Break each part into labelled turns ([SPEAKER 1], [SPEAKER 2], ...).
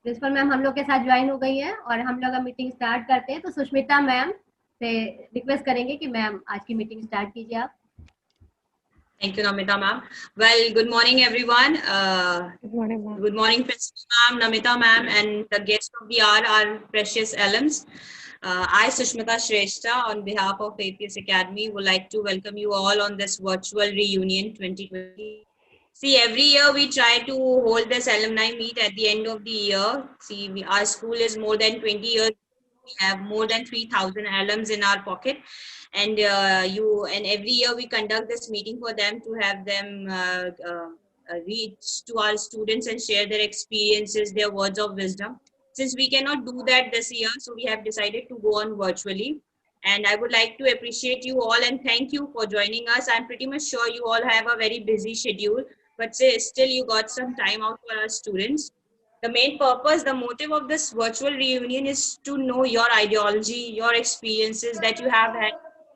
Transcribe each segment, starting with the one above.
[SPEAKER 1] Principal ma'am हम लोग के साथ ज्वाइन हो गई हैं और हम लोग अब मीटिंग स्टार्ट करते हैं। तो सुष्मिता मैम से रिक्वेस्ट करेंगे कि मैम आज की मीटिंग स्टार्ट कीजिए आप।
[SPEAKER 2] Thank you, Namita ma'am. Well, good morning, everyone.
[SPEAKER 3] Good morning, ma'am.
[SPEAKER 2] Good morning, Principal ma'am, Namita ma'am, and the guests of the hour, our precious alums. I, Sushmita Shrestha, on behalf of APS Academy, would like to welcome you all on this virtual reunion 2020. See, every year we try to hold this alumni meet at the end of the year. See, our school is more than 20 years. We have more than 3,000 alums in our pocket, and every year we conduct this meeting for them to have them reach to our students and share their experiences, their words of wisdom. Since we cannot do that this year, so we have decided to go on virtually. And I would like to appreciate you all and thank you for joining us. I'm pretty much sure you all have a very busy schedule, but still you got some time out for our students. The main purpose, the motive of this virtual reunion is to know your ideology, your experiences that you have had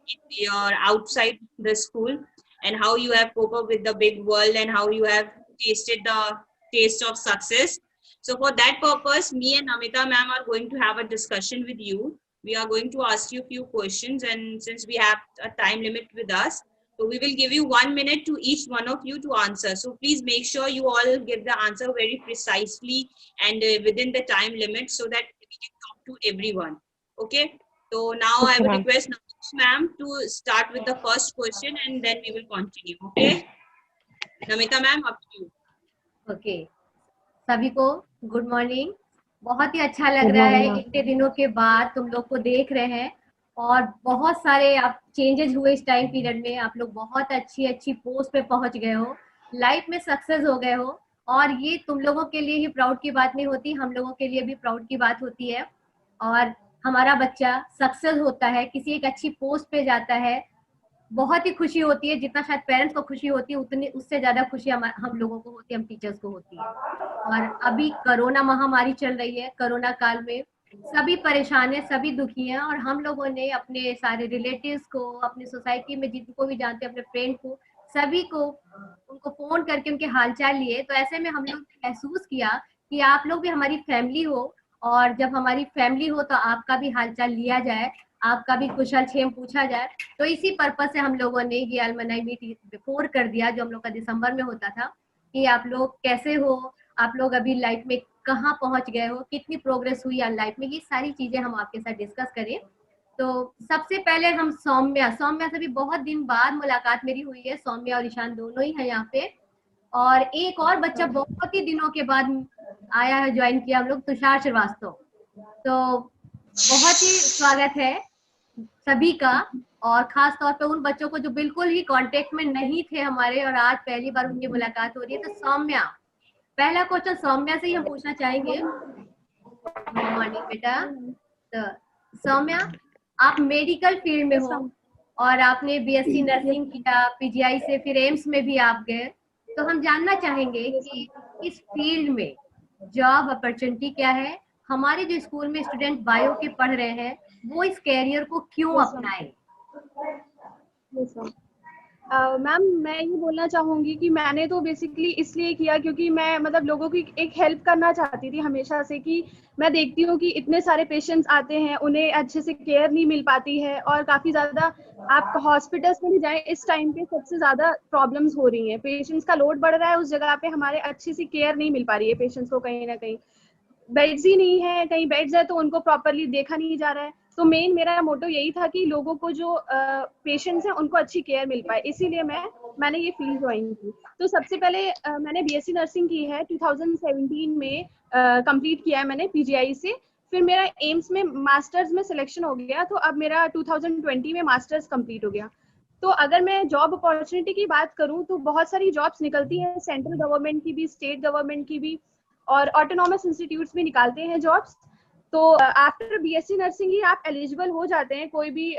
[SPEAKER 2] in your outside the school, and how you have coped up with the big world and how you have tasted the taste of success. So for that purpose, me and Namita ma'am are going to have a discussion with you. We are going to ask you a few questions, and since we have a time limit with us, so we will give you 1 minute to each one of you to answer. So please make sure you all give the answer very precisely and within the time limit so that we can talk to everyone. Okay. So now I would request ma'am to start with the first question and then we will continue. Okay. Namita ma'am, up to you.
[SPEAKER 1] Okay, सभी को good morning. बहुत ही अच्छा लग रहा है इतने दिनों के बाद तुम लोग को देख रहे हैं और बहुत सारे आप चेंजेस हुए इस टाइम पीरियड में। आप लोग बहुत अच्छी अच्छी पोस्ट पे पहुंच गए हो, लाइफ में सक्सेस हो गए हो, और ये तुम लोगों के लिए ही प्राउड की बात नहीं होती, हम लोगों के लिए भी प्राउड की बात होती है। और हमारा बच्चा सक्सेस होता है, किसी एक अच्छी पोस्ट पे जाता है, बहुत ही खुशी होती है। जितना शायद पेरेंट्स को खुशी होती है उतनी उससे ज्यादा खुशी हम लोगों को होती है, हम टीचर्स को होती है। और अभी कोरोना महामारी चल रही है, कोरोना काल में सभी परेशान है, सभी दुखी हैं, और हम लोगों ने अपने सारे रिलेटिव्स को, अपनी सोसाइटी में जिनको भी जानते हैं, अपने फ्रेंड को, सभी को उनको फोन करके उनके हालचाल लिए। तो ऐसे में हम लोग महसूस किया कि आप लोग भी हमारी फैमिली हो, और जब हमारी फैमिली हो तो आपका भी हालचाल लिया जाए, आपका भी कुशल क्षेम पूछा जाए। तो इसी पर्पज से हम लोगों ने ये अलमनाई मीट बिफोर कर दिया, जो हम लोग का दिसंबर में होता था, कि आप लोग कैसे हो, आप लोग अभी लाइफ में कहाँ पहुंच गए हो, कितनी प्रोग्रेस हुई है लाइफ में, ये सारी चीजें हम आपके साथ डिस्कस करें। तो सबसे पहले हम सौम्या से भी बहुत दिन बाद मुलाकात मेरी हुई है। सौम्या और ईशान दोनों ही है यहाँ पे, और एक और बच्चा बहुत ही दिनों के बाद आया है, ज्वाइन किया हम लोग, तुषार श्रीवास्तव। तो बहुत ही स्वागत है सभी का, और खास तौर पे उन बच्चों को जो बिल्कुल ही कांटेक्ट में नहीं थे हमारे, और आज पहली बार उनकी मुलाकात हो रही है। तो सौम्या, पहला क्वेश्चन सौम्या से ही हम पूछना चाहेंगे। गुड मॉर्निंग बेटा। तो सौम्या, आप मेडिकल फील्ड में हो और आपने बीएससी नर्सिंग किया, पीजीआई से फिर एम्स में भी आप गए। तो हम जानना चाहेंगे कि इस फील्ड में जॉब अपॉर्चुनिटी क्या है, हमारे जो स्कूल में स्टूडेंट बायो के पढ़ रहे हैं वो इस कैरियर को क्यों अपनाएं?
[SPEAKER 3] मैम मैं ये बोलना चाहूंगी कि मैंने तो बेसिकली इसलिए किया क्योंकि मैं मतलब लोगों की एक हेल्प करना चाहती थी हमेशा से, कि मैं देखती हूँ कि इतने सारे पेशेंट्स आते हैं, उन्हें अच्छे से केयर नहीं मिल पाती है, और काफी ज्यादा आप हॉस्पिटल्स में भी जाएं इस टाइम पे सबसे ज्यादा प्रॉब्लम्स हो रही हैं, पेशेंट्स का लोड बढ़ रहा है, उस जगह पे हमारे अच्छी सी केयर नहीं मिल पा रही है पेशेंट्स को, कहीं ना कहीं बेड्स ही नहीं है, कहीं बेड्स है तो उनको प्रॉपरली देखा नहीं जा रहा है। तो मेन मेरा मोटो यही था कि लोगों को जो पेशेंट्स हैं उनको अच्छी केयर मिल पाए, इसीलिए मैंने ये फील्ड ज्वाइन की। तो सबसे पहले मैंने बीएससी नर्सिंग की है, 2017 में कंप्लीट किया है मैंने पीजीआई से। फिर मेरा एम्स में मास्टर्स में सिलेक्शन हो गया, तो अब मेरा 2020 में मास्टर्स कंप्लीट हो गया। तो अगर मैं जॉब अपॉर्चुनिटी की बात करूं तो बहुत सारी जॉब्स निकलती हैं, सेंट्रल गवर्नमेंट की भी, स्टेट गवर्नमेंट की भी, और ऑटोनॉमस इंस्टीट्यूट्स भी निकालते हैं जॉब्स। तो आफ्टर बीएससी नर्सिंग ही आप एलिजिबल हो जाते हैं कोई भी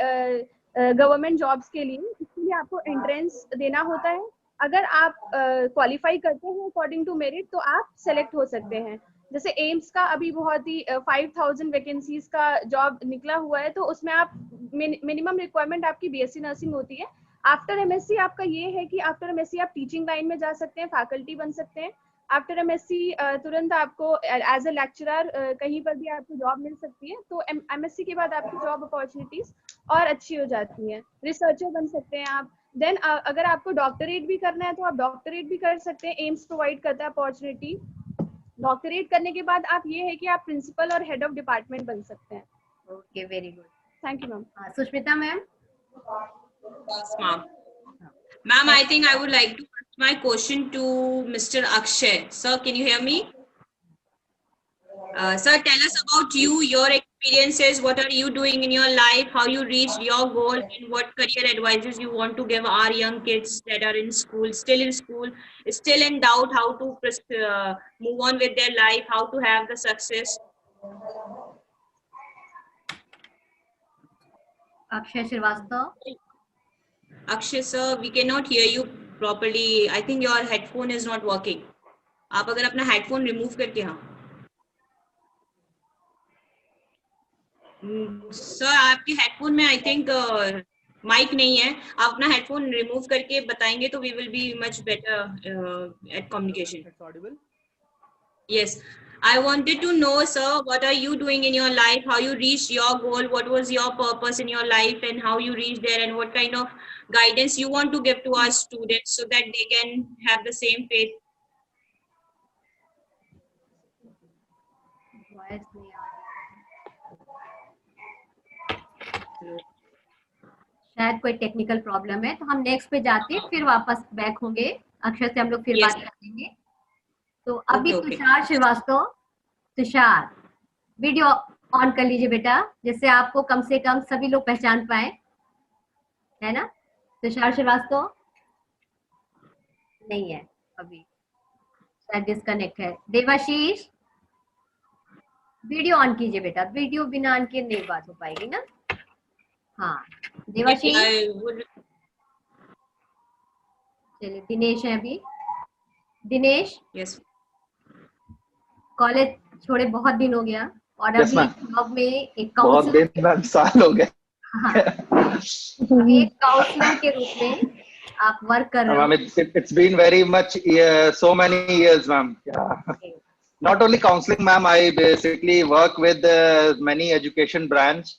[SPEAKER 3] गवर्नमेंट जॉब्स के लिए। इसके लिए आपको एंट्रेंस देना होता है, अगर आप क्वालिफाई करते हैं अकॉर्डिंग टू मेरिट तो आप सेलेक्ट हो सकते हैं। जैसे एम्स का अभी बहुत ही 5000 वैकेंसीज का जॉब निकला हुआ है, तो उसमें आप मिनिमम रिक्वायरमेंट आपकी बीएससी नर्सिंग होती है। आफ्टर एमएससी आपका ये है कि आफ्टर एमएससी आप टीचिंग लाइन में जा सकते हैं, फैकल्टी बन सकते हैं। आफ्टर एमएससी तुरंत आपको एज अ लेक्चरर कहीं पर भी आपको जॉब मिल सकती है। तो एमएससी के बाद आपकी जॉब अपॉर्चुनिटीज और अच्छी हो जाती हैं, रिसर्चर बन सकते हैं आप। देन अगर आपको डॉक्टरेट भी करना है तो आप डॉक्टरेट भी कर सकते हैं, एम्स प्रोवाइड करता है अपॉर्चुनिटी। डॉक्टरेट करने के बाद आप ये है कि आप प्रिंसिपल और हेड ऑफ डिपार्टमेंट बन सकते हैं।
[SPEAKER 1] Okay, very good.
[SPEAKER 3] Thank you ma'am.
[SPEAKER 1] Sushmita ma'am.
[SPEAKER 2] Yes, ma'am. Ma'am, I think I would like to ask my question to Mr. Akshay. Sir, can you hear me? Sir, tell us about you, your experiences, what are you doing in your life, how you reached your goal, and what career advices you want to give our young kids that are in school, still in doubt how to move on with their life, how to have the success.
[SPEAKER 1] Akshay Srivastava.
[SPEAKER 2] Akshay sir, we cannot hear you properly. I think your headphone is not working. आप अगर अपना headphone remove करके हाँ sir आपके headphone में I think mic नहीं है, आप अपना हेडफोन रिमूव करके बताएंगे तो we will be much better at communication. Yes, I wanted to know, sir, what are you doing in your life, how you reached your goal, what was your purpose in your life, and how you reached there, and what kind of guidance you want to give to our students so that they can have the same faith.
[SPEAKER 1] शायद कोई technical problem है, तो हम next पे जाते हैं, फिर वापस बैक होंगे। अक्षर से हम लोग फिर बात करेंगे। तो अभी तुषार श्रीवास्तव, तुषार वीडियो ऑन कर लीजिए बेटा, जिससे आपको कम से कम सभी लोग पहचान पाए, है ना। तुषार श्रीवास्तव नहीं है अभी, शायद डिस्कनेक्ट है। देवाशीष वीडियो ऑन कीजिए बेटा, वीडियो बिना ऑन किए नहीं बात हो पाएगी ना। हाँ देवाशीष। चलिए दिनेश है अभी। दिनेश।
[SPEAKER 2] यस।
[SPEAKER 1] कॉलेज छोड़े बहुत दिन हो गया और अभी जॉब में एक
[SPEAKER 4] बहुत दिन साल हो गए।
[SPEAKER 1] हाँ, अभी एक काउंसलर के रूप में आप वर्क कर रहे हो।
[SPEAKER 4] Ma'am it's been very much so many years ma'am. Not only counseling ma'am, I basically work with many education brands.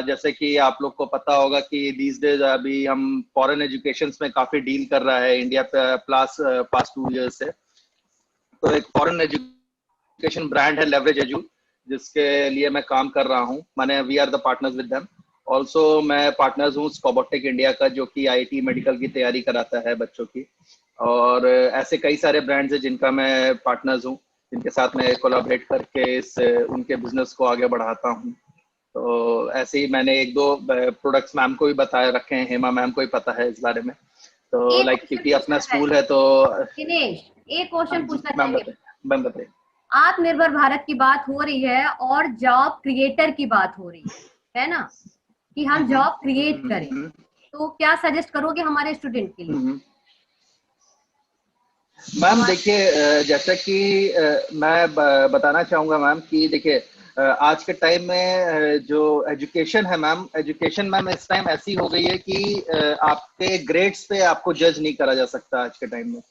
[SPEAKER 4] जैसे कि आप लोग को पता होगा कि these days अभी हम फॉरेन एजुकेशन में काफी डील कर रहा है इंडिया प्लस पास्ट 2 years से। तो एक फॉरेन एजुकेशन ब्रांड है लेवरेज एजू, जिसके लिए मैं काम कर रहा हूँ। माने we are the partners with them. Also मैं पार्टनर्स हूँ स्कोबोटेक इंडिया का, जो कि आईटी मेडिकल की तैयारी कराता है बच्चों की। और ऐसे कई सारे ब्रांड्स हैं जिनका मैं पार्टनर्स हूँ, जिनके साथ मैं कोलैबोरेट करके उनके बिजनेस को आगे बढ़ाता हूँ। तो ऐसे ही मैंने 1-2 प्रोडक्ट्स मैम को भी बताए रखे हैं, हेमा मैम को ही पता है इस बारे में। तो लाइक क्योंकि अपना स्कूल है तो
[SPEAKER 1] दिनेश एक क्वेश्चन पूछना चाहेंगे।
[SPEAKER 4] मैम बताइए।
[SPEAKER 1] आत्मनिर्भर भारत की बात हो रही है और जॉब क्रिएटर की बात हो रही है ना, कि हम जॉब क्रिएट करें, तो क्या सजेस्ट करोगे हमारे स्टूडेंट के लिए?
[SPEAKER 4] मैम देखिए, जैसा कि मैं बताना चाहूंगा मैम कि देखिए आज के टाइम में जो एजुकेशन है मैम, एजुकेशन मैम इस टाइम ऐसी हो गई है कि आपके ग्रेड्स पे आपको जज नहीं करा जा सकता। आज के टाइम में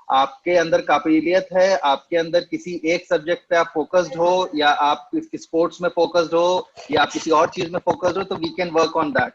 [SPEAKER 4] आपके अंदर काबिलियत है, आपके अंदर किसी एक सब्जेक्ट पे आप फोकस्ड हो, या आप स्पोर्ट्स में फोकस्ड हो, या आप किसी और चीज में फोकस्ड हो, तो we can work on that.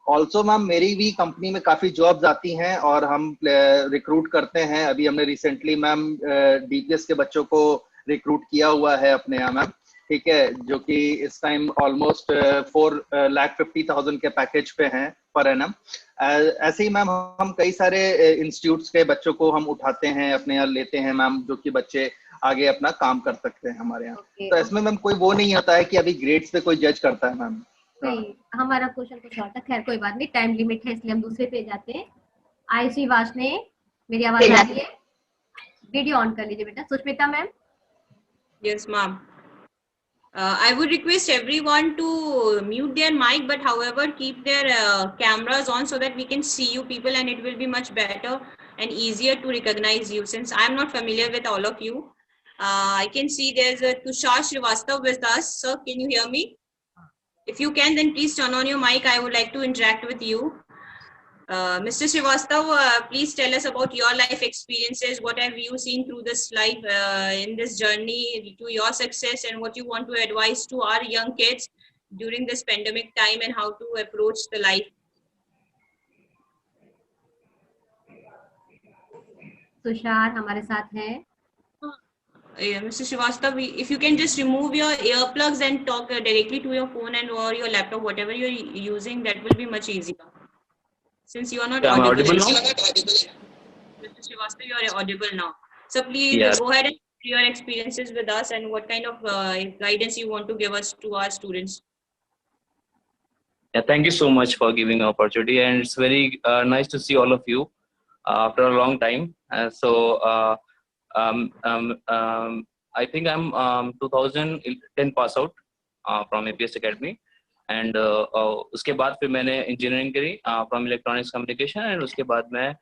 [SPEAKER 4] Also ma'am मेरी भी कंपनी में काफी जॉब्स आती हैं और हम रिक्रूट करते हैं। अभी हमने रिसेंटली मैम डीपीएस के बच्चों को रिक्रूट किया हुआ है अपने यहाँ मैम, ठीक है, जो कि इस टाइम ऑलमोस्ट 4,50,000 के पैकेज पे हैं पर एनम। ऐसे ही मैम हम कई सारे इंस्टीट्यूट्स के बच्चों को हम उठाते हैं, अपने यहाँ लेते हैं मैम, जो कि बच्चे आगे अपना काम कर सकते हैं हमारे यहाँ। तो इसमें मैम कोई वो नहीं होता है कि अभी ग्रेड्स पे कोई जज करता है मैम।
[SPEAKER 1] नहीं, हमारा क्वेश्चन कुछ और था। खैर कोई बात नहीं, टाइम लिमिट है इसलिए हम दूसरे पे जाते हैं। आयुषी वासने, मेरी आवाज आ रही है? वीडियो ऑन कर लीजिए बेटा। Sushmita ma'am.
[SPEAKER 2] Yes ma'am. I would request everyone to mute their mic, but however keep their cameras on so that we can see you people, and it will be much better and easier to recognize you, since I am not familiar with all of you. I can see there's a Tushar Srivastav with us. Sir, can you hear me? If you can, then please turn on your mic. I would like to interact with you. Mr. Srivastav, please tell us about your life experiences. What have you seen through this life, in this journey to your success, and what you want to advise to our young kids during this pandemic time, and how to approach the life?
[SPEAKER 1] Tushar हमारे साथ हैं.
[SPEAKER 2] Mr. Srivastav, if you can just remove your earplugs and talk directly to your phone and or your laptop, whatever you're using, that will be much easier. Since you are not audible now. Mr. Srivastav, you are audible now. So please go ahead and share your experiences with us and what kind of guidance you want to give us to our students.
[SPEAKER 5] Yeah, thank you so much for giving an opportunity, and it's very nice to see all of you after a long time. I think I'm 2010 pass out from APS Academy, and उसके बाद फिर मैंने engineering करी from electronics communication, and उसके बाद मैं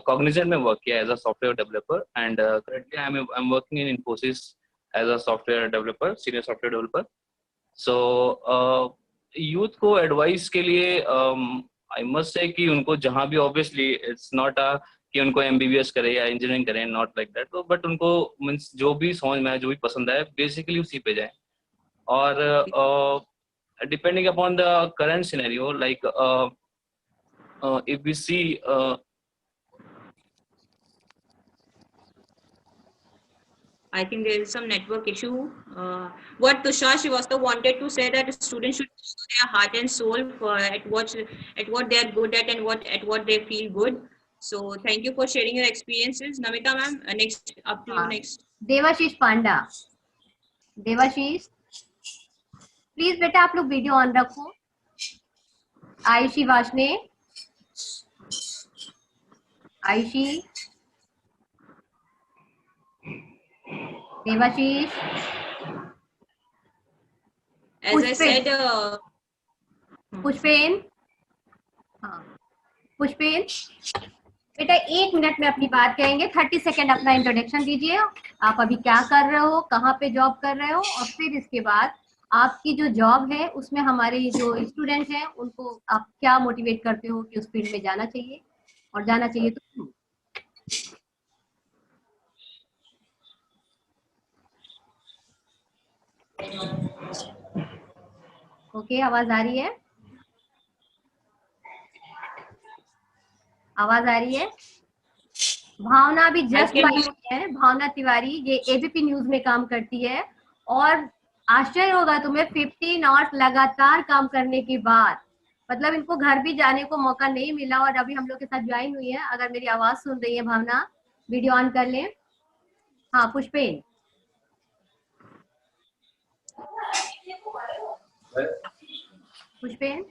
[SPEAKER 5] Cognizant में work किया as a software developer, and currently I'm working in Infosys as a software developer, senior software developer. So youth को एडवाइस के लिए आई मस्ट से कि उनको जहाँ भी, ऑब्वियसली इट्स नॉट कि उनको MBBS करे या इंजीनियरिंग करें, नॉट लाइक दैट, तो बट उनको मीन्स जो भी समझ में आए, जो भी पसंद आए, बेसिकली उसी पे जाए. और depending upon the current scenario, like if we see
[SPEAKER 2] I think there is some network issue. What Tushar Srivastav wanted to say, that students should use their heart and soul at what they are good at and at what they feel good. So thank you for sharing your experiences. Namita ma'am, next up to you next.
[SPEAKER 1] Devashish Panda. Devashish please बेटा आप लोग video on रखो. Ayushi Washne. Ayushi. Debashish.
[SPEAKER 2] As I said,
[SPEAKER 1] Pushpen. हाँ पुष्पेन बेटा 1 minute में अपनी बात कहेंगे. 30 सेकेंड अपना इंट्रोडक्शन दीजिए. आप अभी क्या कर रहे हो, कहाँ पे जॉब कर रहे हो, और फिर इसके बाद आपकी जो जॉब है उसमें हमारे जो स्टूडेंट हैं उनको आप क्या मोटिवेट करते हो कि उस फील्ड में जाना चाहिए, और जाना चाहिए तो क्यों. ओके, आवाज आ रही है? आवाज आ रही है? भावना भी जस्ट आई है. भावना तिवारी, ये एबीपी न्यूज में काम करती है, और आश्चर्य होगा तुम्हें 15 आवर्स लगातार काम करने के बाद, मतलब इनको घर भी जाने को मौका नहीं मिला, और अभी हम लोग के साथ ज्वाइन हुई है. अगर मेरी आवाज सुन रही है भावना, वीडियो ऑन कर लें. हाँ पुष्पेन. पुष्पेन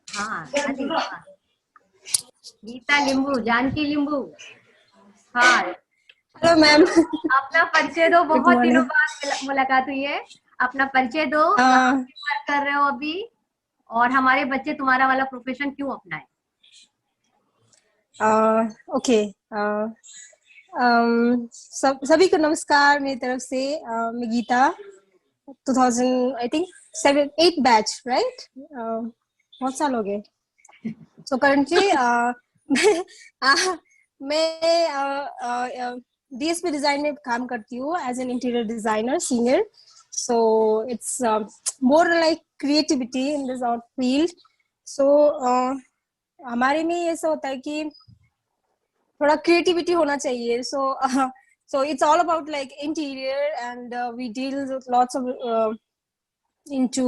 [SPEAKER 1] हाँ. गीता लिंबू, जानकी लिंबू. हाँ
[SPEAKER 6] हेलो मैम.
[SPEAKER 1] अपना परिचय दो, बहुत दिनों बाद मुलाकात हुई है. अपना परिचय दो, वर्क कर रहे हो अभी, और हमारे बच्चे तुम्हारा वाला प्रोफेशन क्यों अपनाए.
[SPEAKER 6] ओके. सभी को नमस्कार मेरी तरफ से. मैं Geeta, 2000 I think 7-8 batch, right. बहुत साल हो गए. सो करंटली मैं DSP डिजाइन में काम करती हूँ as an interior designer senior. So it's more like creativity in this out field. So हमारे में ऐसा होता है कि थोड़ा क्रिएटिविटी होना चाहिए. So it's all about like interior, and we deal with lots of into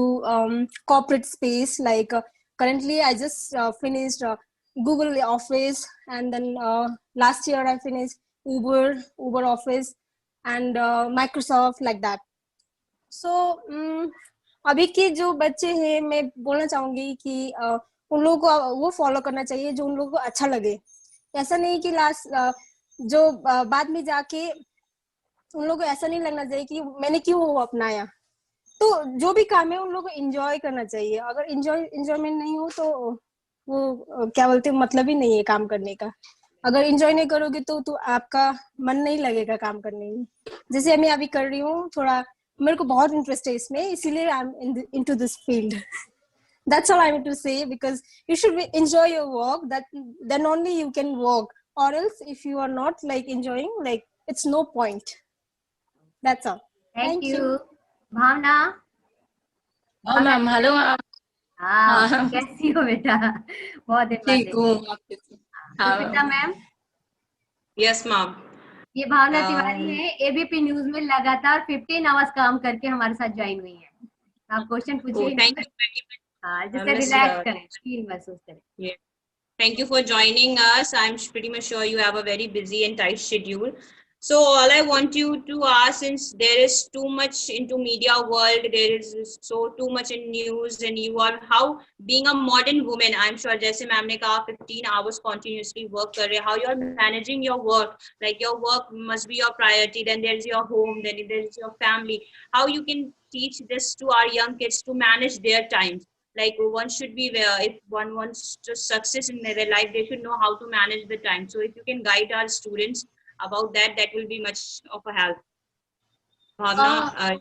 [SPEAKER 6] corporate space. Like currently I just finished Google Office, and then last year I finished Uber Office, and Microsoft, like that. So अभी के जो बच्चे हैं, मैं बोलना चाहूंगी कि उन लोगों को वो फॉलो करना चाहिए जो उन लोगों को अच्छा लगे. ऐसा नहीं कि लास्ट जो बाद में जाके उन लोगों को ऐसा नहीं लगना चाहिए कि मैंने क्यों वो अपनाया. तो जो भी काम है उन लोगों को एंजॉय करना चाहिए. अगर एंजॉयमेंट नहीं हो तो वो क्या बोलते हैं, मतलब ही नहीं है काम करने का. अगर एंजॉय नहीं करोगे तो आपका मन नहीं लगेगा काम करने में. जैसे मैं अभी कर रही हूँ, थोड़ा मेरे को बहुत इंटरेस्ट है इसमें, इसीलिए I am into this field. That's all I want to say, because you should enjoy your work. Then only you can work. Or else, if you are not like enjoying, like it's no point. That's all.
[SPEAKER 1] Thank you. भावना.
[SPEAKER 7] हाँ ma'am. Hello ma'am.
[SPEAKER 1] हाँ, कैसी हो बेटा? बहुत दिन बाद.
[SPEAKER 7] ठीक हूँ.
[SPEAKER 1] सुष्मिता मैम.
[SPEAKER 2] Yes ma'am.
[SPEAKER 1] ये भावना तिवारी है, एबीपी न्यूज में लगातार 15 आवर्स काम करके हमारे साथ ज्वाइन हुई है. आप क्वेश्चन पूछिए.
[SPEAKER 2] Thank you very much.
[SPEAKER 1] हाँ, जिससे रिलैक्स करें, फील महसूस करें.
[SPEAKER 2] Thank you for joining us. I'm pretty much sure you have a very busy and tight schedule. So all I want you to ask, since there is too much into media world, there is so too much in news, and you are how being a modern woman, I'm sure जैसे ma'am ने कहा 15 hours continuously work कर रहे, how you are managing your work, like your work must be your priority, then there is your home, then there is your family. How you can teach this to our young kids to manage their times? Like one should be where if one wants to success in their life, they should know how to manage the time. So if you can guide our students about that, that will be much of a help. Bhavna,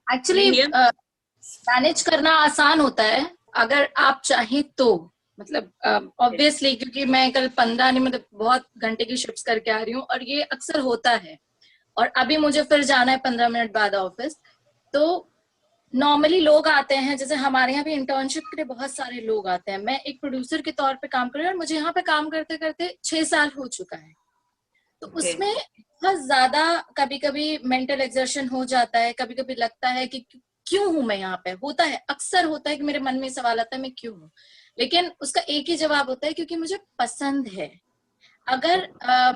[SPEAKER 7] actually manage करना आसान होता है अगर आप चाहें तो. मतलब obviously क्योंकि मैं कल 15 नहीं मतलब बहुत घंटे की शिफ्ट्स करके आ रही हूँ और ये अक्सर होता है. और अभी मुझे फिर जाना है 15 मिनट बाद ऑफिस. तो नॉर्मली लोग आते हैं, जैसे हमारे यहाँ भी इंटर्नशिप के लिए बहुत सारे लोग आते हैं. मैं एक प्रोड्यूसर के तौर पे काम कर रही हूँ और मुझे यहाँ पे काम करते करते 6 साल हो चुका है. तो उसमें बहुत ज्यादा कभी कभी मेंटल एक्सर्शन हो जाता है. कभी कभी लगता है कि क्यों हूं मैं यहाँ पे. होता है, अक्सर होता है कि मेरे मन में सवाल आता है मैं क्यों हूँ. लेकिन उसका एक ही जवाब होता है, क्योंकि मुझे पसंद है. अगर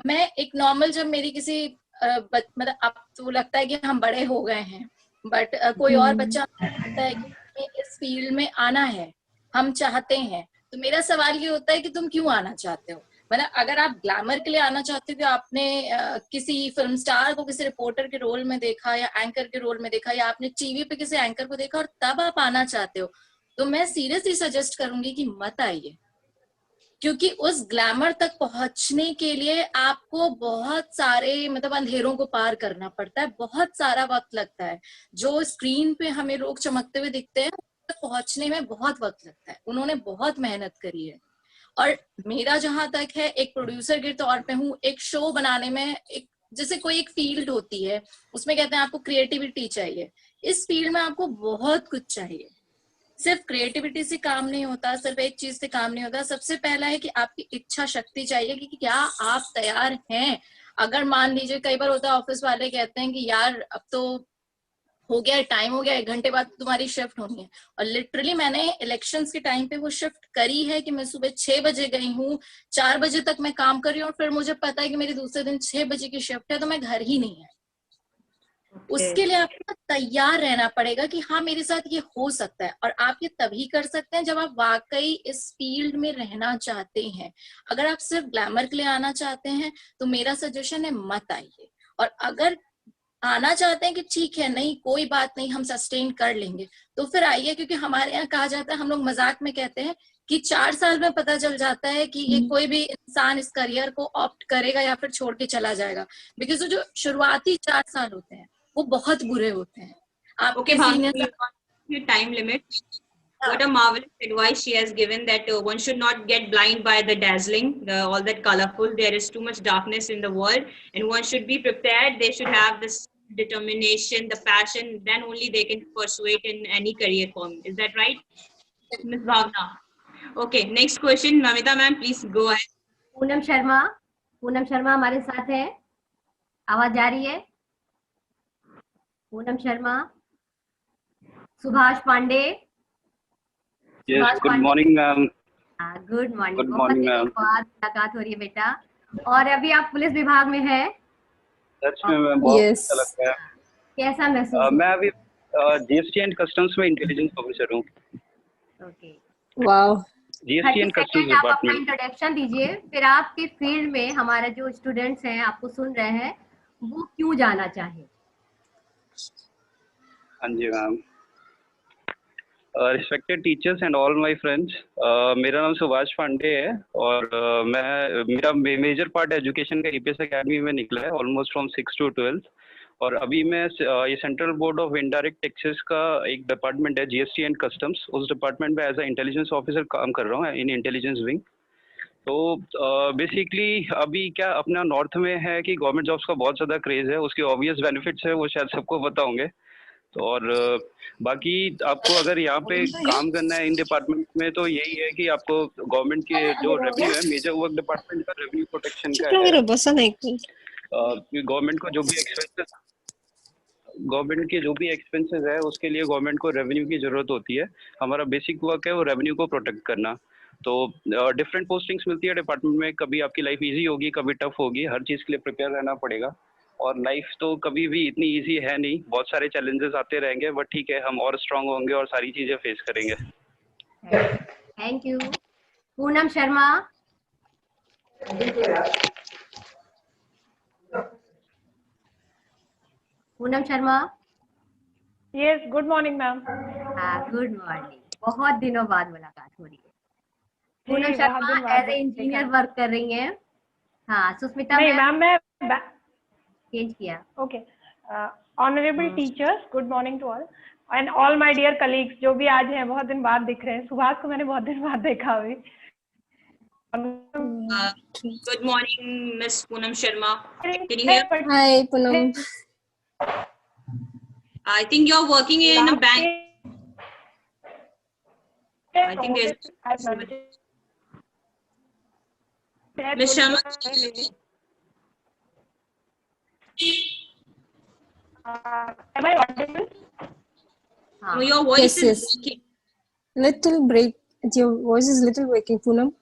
[SPEAKER 7] मैं एक नॉर्मल, जब मेरी किसी मतलब अब तो लगता है कि हम बड़े हो गए हैं, बट कोई और बच्चा कहता है कि इस फील्ड में आना है, हम चाहते हैं, तो मेरा सवाल ये होता है कि तुम क्यों आना चाहते हो. मतलब अगर आप ग्लैमर के लिए आना चाहते हो कि आपने किसी फिल्म स्टार को किसी रिपोर्टर के रोल में देखा या एंकर के रोल में देखा, या आपने टीवी पे किसी एंकर को देखा और तब आप आना चाहते हो, तो मैं सीरियसली सजेस्ट करूंगी कि मत आइए. क्योंकि उस ग्लैमर तक पहुंचने के लिए आपको बहुत सारे मतलब अंधेरों को पार करना पड़ता है, बहुत सारा वक्त लगता है. जो स्क्रीन पे हमें लोग चमकते हुए दिखते हैं, तक पहुंचने में बहुत वक्त लगता है. उन्होंने बहुत मेहनत करी है. और मेरा जहां तक है, एक प्रोड्यूसर के तौर पे हूँ, एक शो बनाने में एक जैसे कोई एक फील्ड होती है, उसमें कहते हैं आपको क्रिएटिविटी चाहिए. इस फील्ड में आपको बहुत कुछ चाहिए. सिर्फ क्रिएटिविटी से काम नहीं होता, सिर्फ एक चीज से काम नहीं होता. सबसे पहला है कि आपकी इच्छा शक्ति चाहिए कि क्या आप तैयार हैं. अगर मान लीजिए कई बार होता है, ऑफिस वाले कहते हैं कि यार अब तो हो गया, टाइम हो गया, 1 घंटे बाद तुम्हारी शिफ्ट होनी है. और लिटरली मैंने इलेक्शंस के टाइम पे वो शिफ्ट करी है कि मैं सुबह 6 बजे गई हूँ, 4 बजे तक मैं काम कर रही हूँ, और फिर मुझे पता है कि मेरी दूसरे दिन 6 बजे की शिफ्ट है, तो मैं घर ही नहीं है. उसके लिए आपको तैयार रहना पड़ेगा कि हाँ मेरे साथ ये हो सकता है. और आप ये तभी कर सकते हैं जब आप वाकई इस फील्ड में रहना चाहते हैं. अगर आप सिर्फ ग्लैमर के लिए आना चाहते हैं तो मेरा सजेशन है मत आइए. और अगर आना चाहते हैं कि ठीक है, नहीं कोई बात नहीं, हम सस्टेन कर लेंगे, तो फिर आइए. क्योंकि हमारे यहाँ कहा जाता है, हम लोग मजाक में कहते हैं कि 4 साल में पता चल जाता है कि ये कोई भी इंसान इस करियर को ऑप्ट करेगा या फिर छोड़ के चला जाएगा. बिकॉज जो शुरुआती 4 साल होते हैं वो बहुत बुरे होते हैं. आपके
[SPEAKER 2] time limit. What a marvelous advice she has given, that one should not get blind by the dazzling, all that colorful. There is too much darkness in the world, and one should be prepared. They should have this determination, the passion. Then only they can pursue it in any career form. Is that right, Ms. Bhavna? Okay, next question, Namita ma'am, please go ahead.
[SPEAKER 1] Poonam Sharma हमारे साथ है. आवाज जा रही है? Poonam Sharma. Subhash Pandey.
[SPEAKER 8] Yes, good morning ma'am.
[SPEAKER 1] Good morning.
[SPEAKER 8] Good morning ma'am.
[SPEAKER 1] मुलाकात हो रही है बेटा. और अभी आप पुलिस विभाग में है.
[SPEAKER 8] सच में मैं बहुत अच्छा लगता है.
[SPEAKER 1] कैसा महसूस?
[SPEAKER 8] मैं अभी जीएसटी एंड कस्टम्स में इंटेलिजेंस ऑफिसर हूँ.
[SPEAKER 1] Okay,
[SPEAKER 6] wow.
[SPEAKER 8] GST and customs
[SPEAKER 1] आप अपना
[SPEAKER 8] डिपार्टमेंट.
[SPEAKER 1] इंट्रोडक्शन दीजिए, फिर आपके फील्ड में हमारे जो स्टूडेंट्स हैं आपको सुन रहे हैं, वो क्यों जाना चाहे.
[SPEAKER 8] हाँ जी ma'am. Respected teachers and all my friends, मेरा नाम सुभाष पांडे है और मेरा मेजर पार्ट एजुकेशन का ईपीएस एकेडमी में निकला है, ऑलमोस्ट फ्रॉम 6 to 12. और अभी मैं ये central board of indirect taxes का एक डिपार्टमेंट है, जीएसटी एंड कस्टम्स, उस डिपार्टमेंट में एज अ इंटेलिजेंस ऑफिसर काम कर रहा हूँ इन इंटेलिजेंस विंग। तो बेसिकली अभी क्या अपना नॉर्थ में है कि गवर्नमेंट जॉब्स का बहुत ज़्यादा क्रेज़ है, उसके ऑब्वियस बेनिफिट्स है वो शायद सबको पता होंगे। तो और बाकी आपको अगर यहाँ पे काम करना है इन डिपार्टमेंट में तो यही है कि आपको गवर्नमेंट के जो रेवेन्यू है, मेजर वर्क डिपार्टमेंट का रेवेन्यू प्रोटेक्शन का है। गवर्नमेंट को जो भी गवर्नमेंट के जो भी एक्सपेंसेस है उसके लिए गवर्नमेंट को रेवेन्यू की जरूरत होती है। हमारा बेसिक वर्क है वो रेवेन्यू को प्रोटेक्ट करना। तो डिफरेंट पोस्टिंग्स मिलती है डिपार्टमेंट में, कभी आपकी लाइफ इजी होगी, कभी टफ होगी, हर चीज़ के लिए प्रिपेयर रहना पड़ेगा। और लाइफ तो कभी भी इतनी इजी है नहीं, बहुत सारे चैलेंजेस आते रहेंगे, बट ठीक है, हम और स्ट्रांग होंगे और सारी चीज़ें फेस करेंगे।
[SPEAKER 1] Thank you. Poonam Sharma. Poonam Sharma.
[SPEAKER 9] Yes, good morning ma'am.
[SPEAKER 1] हाँ, गुड मॉर्निंग। बहुत दिनों बाद मुलाकात हो रही है। Poonam Sharma as a engineer work कर रही हैं। हाँ, सुष्मिता
[SPEAKER 9] मैम मैं
[SPEAKER 1] चेंज किया।
[SPEAKER 9] Okay. Honourable teachers, good morning to all and all my dear colleagues जो भी आज हैं, बहुत दिन बाद दिख रहे हैं। सुभाष को मैंने बहुत दिन बाद देखा अभी।
[SPEAKER 2] Good morning, Miss Poonam Sharma. Can you hear?
[SPEAKER 6] Hi, Poonam.
[SPEAKER 2] I think you're working in a bank. I think there's Miss Sharma.
[SPEAKER 9] Am I audible?
[SPEAKER 2] No, your voice is breaking.
[SPEAKER 6] Little break. Your voice is little breaking, Poonam.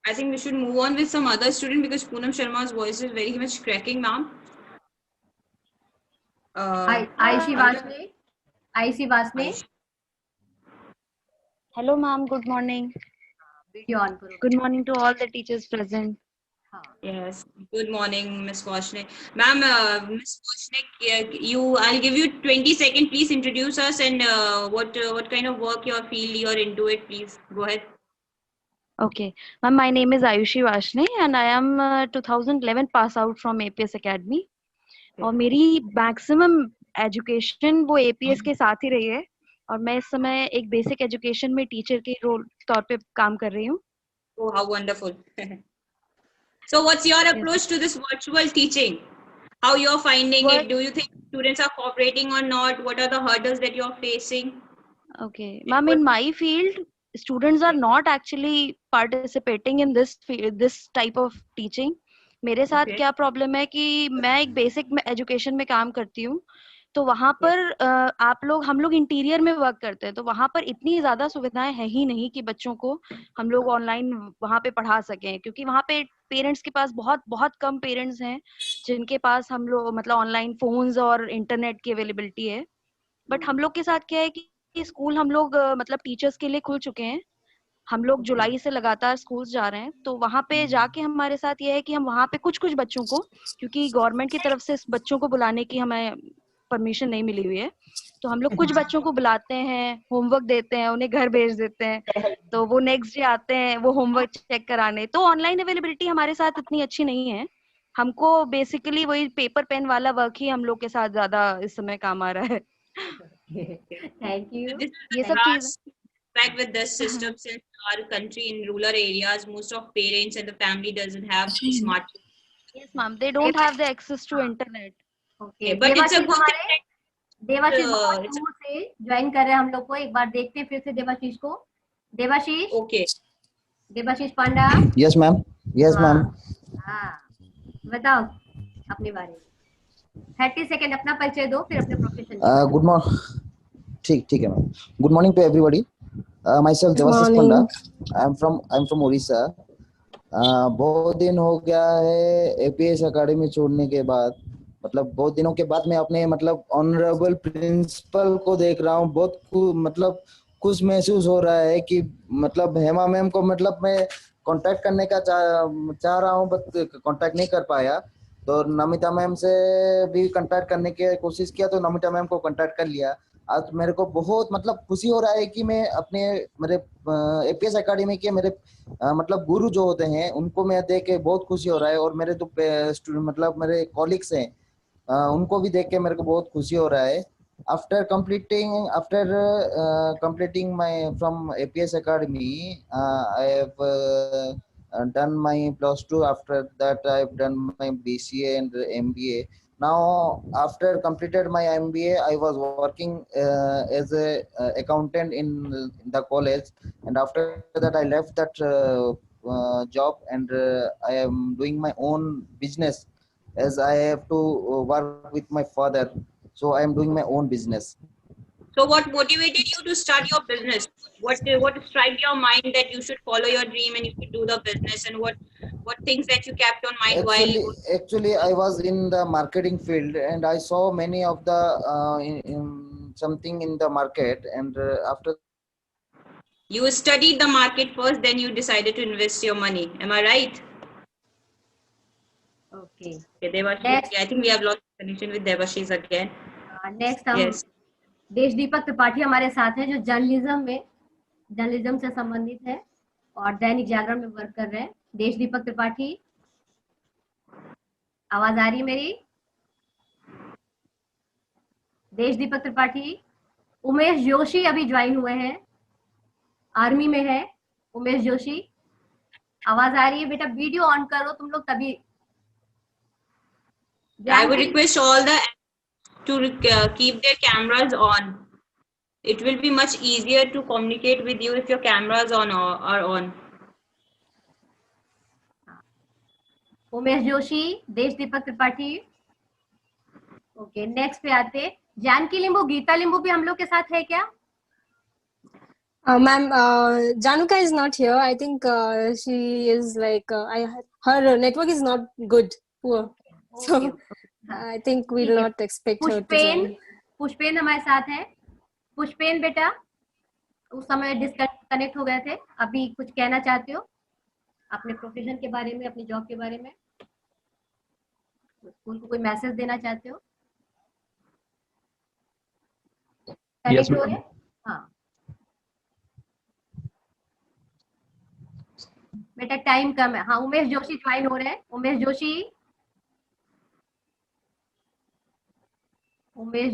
[SPEAKER 2] I think we should move on with some other student because Poonam Sharma's voice is very much cracking, ma'am.
[SPEAKER 1] Aishi Vasne. Aishi Vasne.
[SPEAKER 10] Hello, ma'am. Good morning.
[SPEAKER 1] Video on karo.
[SPEAKER 10] Good morning to all the teachers present.
[SPEAKER 2] Yes. Good morning, Miss Vashne. Ma'am, Miss Vashne, I'll give you 20 seconds. Please introduce us and what kind of work you feel you're into it. Please go ahead.
[SPEAKER 10] Okay, ma'am. My name is Ayushi Vashne and I am 2011 pass out from APS Academy. और मेरी maximum education वो APS के साथ ही रही है और मैं इस समय एक बेसिक एजुकेशन में टीचर के रोल तौर पे काम कर रही हूँ.
[SPEAKER 2] Oh, how wonderful. So what's your approach to this virtual teaching? How you're finding it? Do you think students are cooperating or not? What are the hurdles that you're facing?
[SPEAKER 10] Okay, ma'am, in my field, students are not actually participating in this type of teaching. मेरे साथ क्या problem है कि मैं एक basic education में काम करती हूँ तो वहाँ पर हम लोग इंटीरियर में वर्क करते हैं तो वहाँ पर इतनी ज्यादा सुविधाएं है ही नहीं कि बच्चों को हम लोग ऑनलाइन वहाँ पे पढ़ा सकें क्योंकि वहाँ पे पेरेंट्स के पास बहुत कम पेरेंट्स हैं जिनके पास हम लोग मतलब ऑनलाइन फोन्स और इंटरनेट की अवेलेबिलिटी है. बट हम लोग के साथ क्या है कि स्कूल हम लोग मतलब टीचर्स के लिए खुल चुके हैं. हम लोग जुलाई से लगातार स्कूल जा रहे हैं तो वहाँ पे जाके हमारे साथ ये है कि हम वहाँ पे कुछ बच्चों को क्योंकि गवर्नमेंट की तरफ से बच्चों को बुलाने की हमें परमिशन नहीं मिली हुई है तो हम लोग कुछ बच्चों को बुलाते हैं, होमवर्क देते हैं, उन्हें घर भेज देते हैं तो वो नेक्स्ट डे आते हैं वो होमवर्क चेक कराने. तो ऑनलाइन अवेलेबिलिटी हमारे साथ इतनी अच्छी नहीं है. हमको बेसिकली वही पेपर पेन वाला वर्क ही हम लोग के साथ ज्यादा इस समय काम आ रहा है.
[SPEAKER 1] Thank you.
[SPEAKER 10] ये सब चीजें
[SPEAKER 2] Back with this system since our country in rural areas most of parents and the family doesn't have smartphones.
[SPEAKER 10] Yes ma'am, they don't have the access to internet.
[SPEAKER 2] Okay, but it's a good thing.
[SPEAKER 1] Debashish बहुत दूर से join कर रहे हैं हम लोग को. एक बार देखते हैं फिर से देवाशीष को. देवाशीष.
[SPEAKER 2] Okay.
[SPEAKER 1] देवाशीष पांडा.
[SPEAKER 11] Yes ma'am. Yes ma'am.
[SPEAKER 1] हाँ, बताओ अपने बारे में. 30 सेकंड अपना परिचय दो फिर अपने प्रोफेशन.
[SPEAKER 11] Good morning. ठीक है ma'am. Good morning to everybody. Myself Devashish Panda. I'm from Orissa. बहुत दिन हो गया है APS अकेडमी छोड़ने के बाद. मतलब बहुत दिनों के बाद मैं अपने मतलब ऑनरेबल प्रिंसिपल को देख रहा हूँ. बहुत मतलब खुश महसूस हो रहा है कि मतलब हेमा मैम को मतलब मैं कांटेक्ट करने का चाह रहा हूँ बट कांटेक्ट नहीं कर पाया. तो नमिता मैम से भी कांटेक्ट करने की कोशिश किया तो नमिता मैम को कांटेक्ट कर लिया. आज मेरे को बहुत मतलब खुशी हो रहा है कि मैं अपने मेरे एपीएस एकेडमी के मेरे मतलब गुरु जो होते हैं उनको मैं देख के बहुत खुशी हो रहा है, और मेरे जो स्टूडेंट मतलब मेरे कॉलिग्स हैं उनको भी देख के मेरे को बहुत खुशी हो रहा है। after completing my from APS Academy, I have done my +2. After that, I have done my BCA and MBA. Now, after completed my MBA, I was working as a accountant in the college, and after that, I left that job, and I am doing my own business, as I have to work with my father. So I am doing my own business.
[SPEAKER 2] So what motivated you to start your business? What struck your mind that you should follow your dream and you should do the business, and what things that you kept on mind
[SPEAKER 11] Actually, I was in the marketing field, and I saw many of the something in the market, and after
[SPEAKER 2] you studied the market first, then you decided to invest your money. Am I right?
[SPEAKER 1] Okay.
[SPEAKER 2] Devashish, I think we have lost connection with Devashish again.
[SPEAKER 1] Next हम देश दीपक त्रिपाठी हमारे साथ हैं, जो journalism से संबंधित है और दैनिक जागरण में वर्क कर रहे हैं। देश दीपक त्रिपाठी, आवाज आ रही है मेरी? देश दीपक त्रिपाठी। उमेश जोशी अभी ज्वाइन हुए हैं, आर्मी में है उमेश जोशी। आवाज आ रही है? बेटा वीडियो ऑन करो तुम लोग तभी।
[SPEAKER 2] I would request all the to keep their cameras on. It will be much easier to communicate with you if your cameras are on.
[SPEAKER 1] Umesh Joshi, Desh Deepak Tripathi. Okay, next पे आते जानकी लिंबू, गीता लिंबू भी हम लोग के साथ है क्या?
[SPEAKER 6] Ma'am, Januka is not here. I think she is like her network is not good, poor. So I think we will not expect her to join.
[SPEAKER 1] Pushpen हमारे साथ है। पुष्पेन बेटा, उस समय डिस्कनेक्ट हो गए थे, अभी कुछ कहना चाहते हो अपने प्रोफेशन के बारे में, अपने जॉब के बारे में? स्कूल को कोई मैसेज देना चाहते हो?
[SPEAKER 12] Yes,
[SPEAKER 1] हाँ बेटा, टाइम कम है। हाँ, उमेश जोशी ज्वाइन हो रहे हैं। उमेश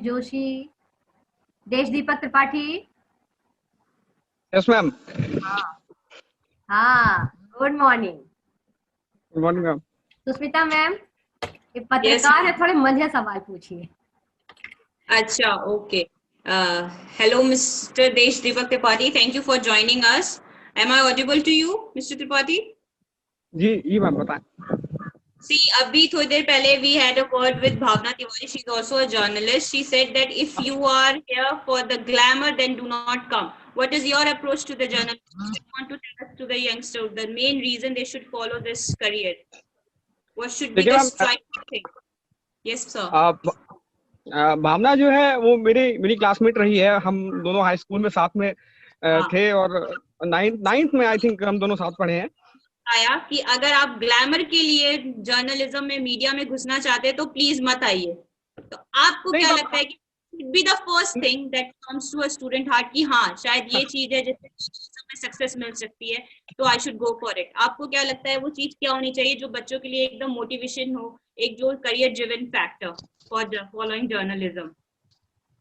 [SPEAKER 1] जोशी, देश दीपक त्रिपाठी।
[SPEAKER 12] Yes ma'am.
[SPEAKER 1] हाँ, good morning.
[SPEAKER 12] Good morning ma'am.
[SPEAKER 1] Sushmita ma'am, ये पत्रकार है, थोड़े मंझे सवाल पूछिए।
[SPEAKER 2] अच्छा, okay. Hello, Mr. Desh Deepak Tripathi. Thank you for joining us. Am I audible to you, Mr. Tripathi?
[SPEAKER 12] जी मैम बताएं।
[SPEAKER 2] See, अभी थोड़ी देर पहले we had a word with Bhavna Tiwari. She's also a journalist. She said that if you are here for the glamour, then do not come. What is your approach to the journalists? What do you want to tell us to the youngsters? The main reason they should follow this career. What should be the striking thing? Yes, sir.
[SPEAKER 12] भावना जो है वो मेरी classmate रही है। हम दोनों high school में साथ में थे, और नाइन्थ में आई थिंक हम दोनों साथ पढ़े हैं।
[SPEAKER 2] आया कि अगर आप ग्लैमर के लिए जर्नलिज्म में, मीडिया में घुसना चाहते हैं तो प्लीज मत आइए। तो आपको क्या लगता है कि be the first thing that comes to a student heart कि हाँ शायद ये चीज है जिससे सक्सेस मिल सकती है, तो I should go for it? आपको क्या लगता है वो चीज क्या होनी चाहिए जो बच्चों के लिए एकदम मोटिवेशन हो, एक जो career driven factor for following journalism?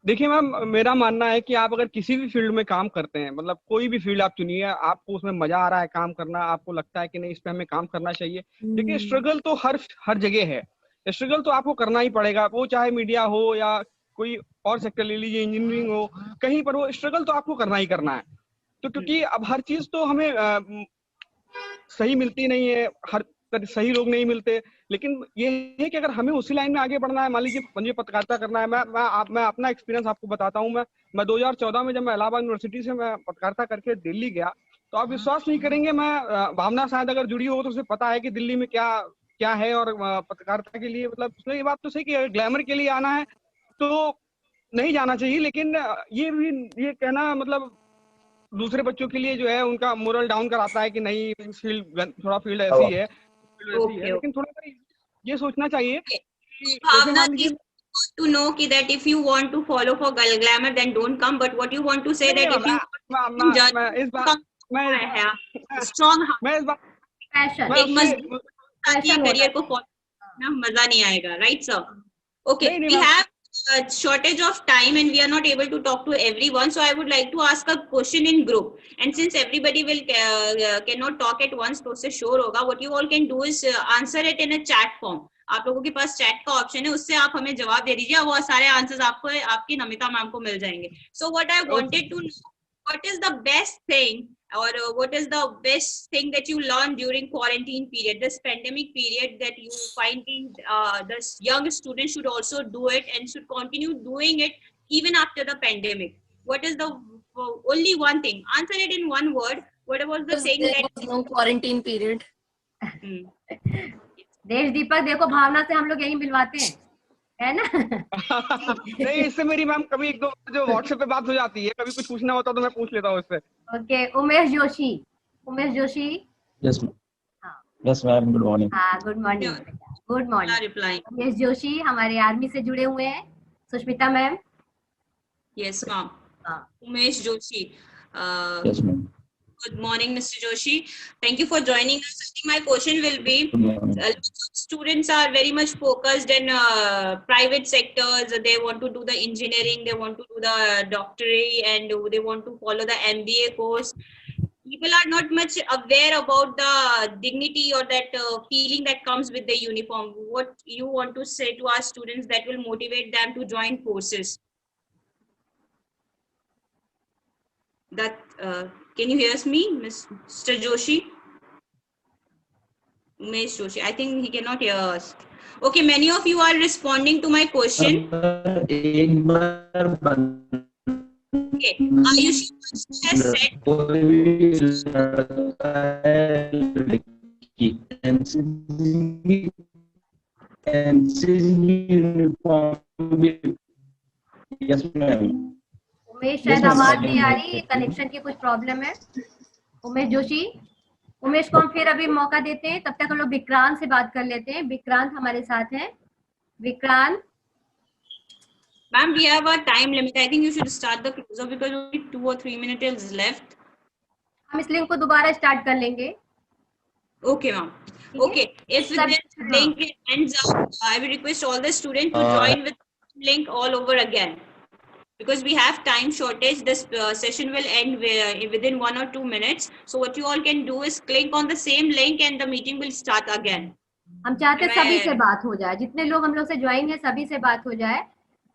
[SPEAKER 12] देखिए मैम, मेरा मानना है कि आप अगर किसी भी फील्ड में काम करते हैं, मतलब कोई भी फील्ड आप चुनिए, आपको उसमें मजा आ रहा है काम करना, आपको लगता है कि नहीं इस पे हमें काम करना चाहिए। देखिए स्ट्रगल तो हर जगह है, स्ट्रगल तो आपको करना ही पड़ेगा, वो चाहे मीडिया हो या कोई और सेक्टर ले लीजिए, इंजीनियरिंग हो, कहीं पर वो स्ट्रगल तो आपको करना ही करना है। तो क्योंकि अब हर चीज तो हमें सही मिलती नहीं है, हर सही लोग नहीं मिलते, लेकिन ये है कि अगर हमें उसी लाइन में आगे बढ़ना है, मान लीजिए मुझे पत्रकारिता करना है। मैं अपना एक्सपीरियंस आपको बताता हूँ। मैं 2014 में जब मैं इलाहाबाद यूनिवर्सिटी से मैं पत्रकारिता करके दिल्ली गया, तो आप विश्वास नहीं करेंगे, मैं भावना शायद अगर जुड़ी हो तो उसे पता है कि दिल्ली में क्या है, और पत्रकारिता के लिए मतलब उसने ये बात तो सही कि ग्लैमर के लिए आना है तो नहीं जाना चाहिए, लेकिन ये कहना मतलब दूसरे बच्चों के लिए जो है उनका मोरल डाउन कराता है कि नहीं थोड़ा फील्ड ऐसी है, लेकिन थोड़ा सा ये सोचना चाहिए कि
[SPEAKER 2] to know that if you want to follow for glamour, then don't come. But what you want to say that if you strong
[SPEAKER 1] passion
[SPEAKER 2] एक मजबूत करियर को फॉलो करना मजा नहीं आएगा, right sir? Okay, we have a shortage of time and we are not able to talk to everyone, so I would like to ask a question in group, and since everybody will cannot talk at once, तो उससे sure होगा, what you all can do is answer it in a chat form. आप लोगों के पास chat का option है, उससे आप हमें जवाब दे दीजिए, वो सारे आंसर्स आपको आपकी नमिता मैम को मिल जाएंगे. So what I wanted to know, what is the best thing or what is the best thing that you learned during quarantine period, this pandemic period, that you finding this young students should also do it and should continue doing it even after the pandemic? What is the only one thing? Answer it in one word. What was the thing that
[SPEAKER 7] no quarantine period?
[SPEAKER 1] देश दीपक देखो, भावना से हम लोग यही मिलवाते हैं, है ना?
[SPEAKER 12] नहीं, इससे मेरी मैम कभी एक दो जो व्हाट्सएप पे बात हो जाती है, कभी कुछ पूछना होता तो मैं पूछ लेता हूँ उससे.
[SPEAKER 1] Okay, Umesh Joshi. Umesh Joshi.
[SPEAKER 13] Yes yes ma'am, good morning.
[SPEAKER 1] हाँ, good morning. Good morning. Umesh Joshi हमारे आर्मी से जुड़े हुए हैं. Sushmita ma'am.
[SPEAKER 2] Yes ma'am. Umesh Joshi.
[SPEAKER 13] Yes ma'am.
[SPEAKER 2] Good morning, Mr. Joshi. Thank you for joining us. I think my question will be, students are very much focused in private sectors. They want to do the engineering, they want to do the doctorate, and they want to follow the MBA course. People are not much aware about the dignity or that feeling that comes with the uniform. What you want to say to our students that will motivate them to join forces? That can you hear me, Mr. Joshi? Umesh Joshi. I think he cannot hear us. Okay, many of you are responding to my question. Okay, Ayushi has
[SPEAKER 13] said. Yes, ma'am.
[SPEAKER 1] Umesh शायद आवाज नहीं आ रही, connection की कुछ problem है. उमेश जोशी, उमेश को हम फिर अभी मौका देते हैं, तब तक हम लोग विक्रांत से बात कर लेते हैं. विक्रांत हमारे साथ हैं. Vikrant.
[SPEAKER 2] Ma'am, we have a time limit. I think you should start the closer because only 2 or 3 minutes is left.
[SPEAKER 1] हम इस लिंक को दोबारा स्टार्ट कर लेंगे.
[SPEAKER 2] Okay, ma'am. Okay, if this link ends up, I will request all the students to join with link all over again. Because we have time shortage, this session will end within 1 or 2 minutes. So what you all can do is click on the same link and the meeting will start again.
[SPEAKER 1] हम चाहते हैं सभी से बात हो जाए, जितने लोग हम लोग से ज्वाइन है सभी से बात हो जाए.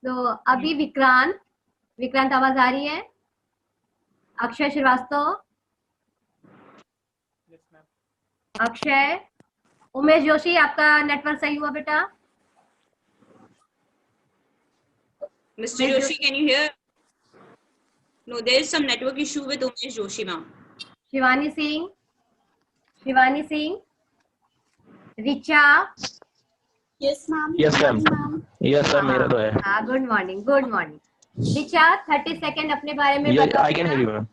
[SPEAKER 1] तो अभी विक्रांत आवाज आ रही है? अक्षय श्रीवास्तव. अक्षय. उमेश जोशी, आपका नेटवर्क सही हुआ बेटा?
[SPEAKER 2] Mr. Joshi, can you hear? No, there is some network issue with Umesh Joshi, ma'am.
[SPEAKER 1] Shivani Singh. Shivani Singh. Richa.
[SPEAKER 14] Yes, ma'am.
[SPEAKER 13] Yes, ma'am. Yes, sir. मेरा तो है.
[SPEAKER 1] हाँ, good morning. Good morning. Richa, 30 second अपने बारे में
[SPEAKER 13] बताओ. I can hear you, ma'am.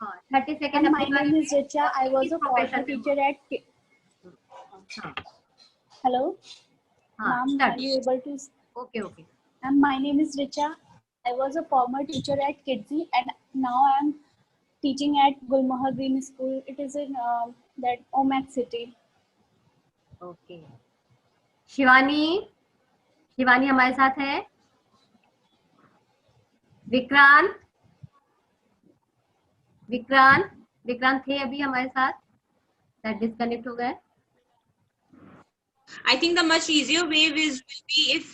[SPEAKER 1] हाँ, 30 second.
[SPEAKER 14] My name is Richa. I was a former teacher at. Hello. Ma'am, are you able to?
[SPEAKER 1] Okay, okay.
[SPEAKER 14] And my name is Richa. I was a former teacher at Kidzi, and now I am teaching at Gulmohar Green School. It is in that Omak City.
[SPEAKER 1] Okay. Shivani हमारे साथ है. विक्रांत थे अभी हमारे साथ, disconnect हो गए.
[SPEAKER 2] I think the much easier way will be if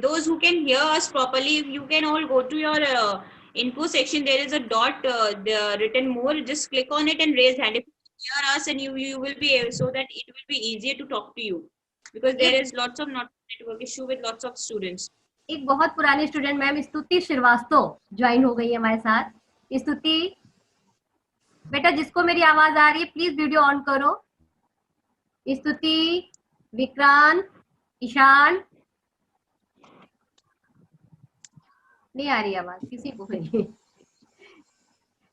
[SPEAKER 2] those who can hear us properly, if you can all go to your info section. There is a dot written more. Just click on it and raise hand. If you hear us, and you will be able, so that it will be easier to talk to you, because there is lots of network issue with lots of students.
[SPEAKER 1] एक बहुत पुरानी student ma'am स्तुति Srivastava join हो गई है हमारे साथ. स्तुति बेटा, जिसको मेरी आवाज आ रही है प्लीज वीडियो ऑन करो. स्तुति, विक्रांत, ईशान. नहीं आ रही आवाज किसी को नहीं,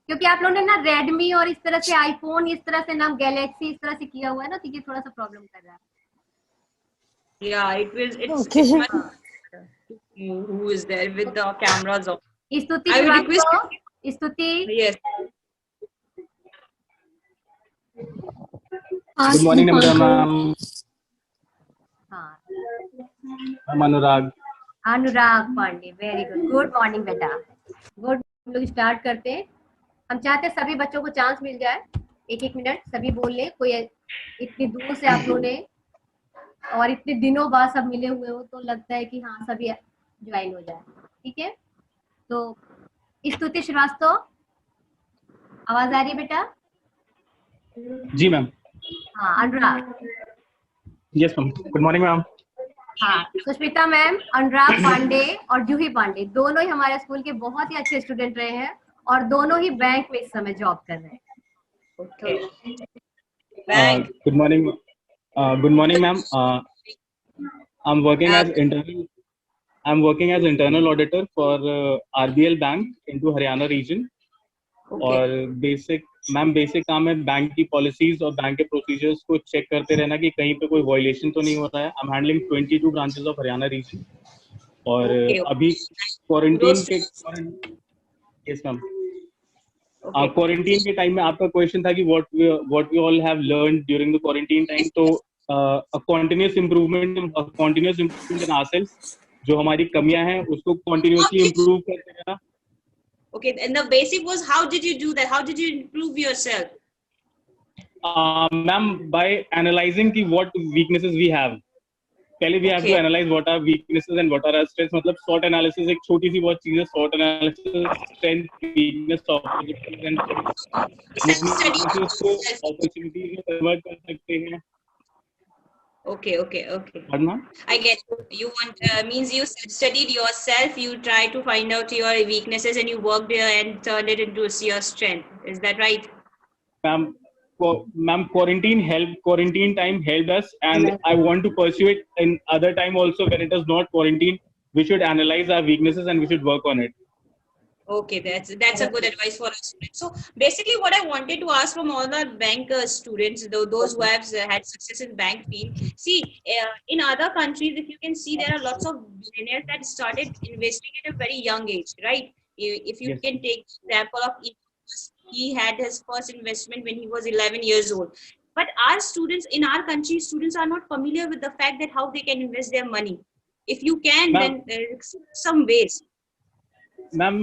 [SPEAKER 1] क्योंकि आप लोगों ने ना रेडमी और इस तरह से आईफोन, इस तरह से नाम गैलेक्सी इस तरह से किया हुआ है ना, तो ये थोड़ा सा प्रॉब्लम कर रहा है.
[SPEAKER 2] Yeah, it's who is there with the cameras on.
[SPEAKER 1] स्तुति
[SPEAKER 2] I will request.
[SPEAKER 1] श्रीवास्तव, स्तुति.
[SPEAKER 2] Yes.
[SPEAKER 15] Good morning, Namita ma'am.
[SPEAKER 1] हाँ.
[SPEAKER 15] I'm Anurag.
[SPEAKER 1] Anurag Pandey, very good. Good morning बेटा. गुड. हम लोग स्टार्ट करते हैं. हम चाहते हैं सभी बच्चों को चांस मिल जाए. एक मिनट सभी बोल लें. कोई इतनी दूर से आप लोगों ने और इतने दिनों बाद सब मिले हुए हो तो लगता है कि हाँ सभी ज्वाइन हो जाए. ठीक है. तो स्तुति श्रीवास्तव, आवाज आ रही है बेटा?
[SPEAKER 15] जी मैम.
[SPEAKER 1] हाँ. Anurag.
[SPEAKER 15] Yes ma'am. Good morning ma'am.
[SPEAKER 1] हाँ. सुष्मिता मैम, अनुराग पांडे और जूही पांडे दोनों ही हमारे स्कूल के बहुत ही अच्छे स्टूडेंट रहे हैं और दोनों ही बैंक में इस समय जॉब कर रहे हैं.
[SPEAKER 15] Good morning. Good morning, ma'am. I'm working as internal auditor for RBL Bank into Haryana region. और बेसिक काम है बैंक की पॉलिसीज और बैंक के प्रोसीजर्स को चेक करते रहना कि कहीं पे कोई वायलेशन तो नहीं हो रहा है. I am handling 22 branches of Haryana region. और अभी क्वारंटीन के यस मैम क्वारंटीन के टाइम में आपका क्वेश्चन था कि what we all have learned during the quarantine time. तो कंटिन्यूअस इंप्रूवमेंट इन आवरसेल्व्स. जो हमारी कमियां हैं उसको कंटिन्यूअसली इंप्रूव करते रहना.
[SPEAKER 2] Okay, and the basic was, how did you do that? How did you improve yourself?
[SPEAKER 15] Ma'am, by analyzing ki what weaknesses we have. पहले we have to analyze what are weaknesses and what are our strengths. मतलब SWOT analysis एक छोटी सी बहुत चीज है. SWOT analysis, strength, weakness, opportunities and opportunities में convert कर सकते हैं.
[SPEAKER 2] Okay.
[SPEAKER 15] Pardon?
[SPEAKER 2] I get you want means you studied yourself, you try to find out your weaknesses and you worked there and turned it into your strength. Is that right?
[SPEAKER 15] Ma'am, quarantine time helped us, and I want to pursue it in other time also. When it is not quarantine, we should analyze our weaknesses and we should work on it.
[SPEAKER 2] Okay, that's a good advice for us. So basically what I wanted to ask from all the bank students, those who have had success in bank field, see in other countries, if you can see, there are lots of billionaires that started investing at a very young age, right? If you can take the example of he had his first investment when he was 11 years old. But our students in our country, students are not familiar with the fact that how they can invest their money. If you can, then some ways.
[SPEAKER 15] Ma'am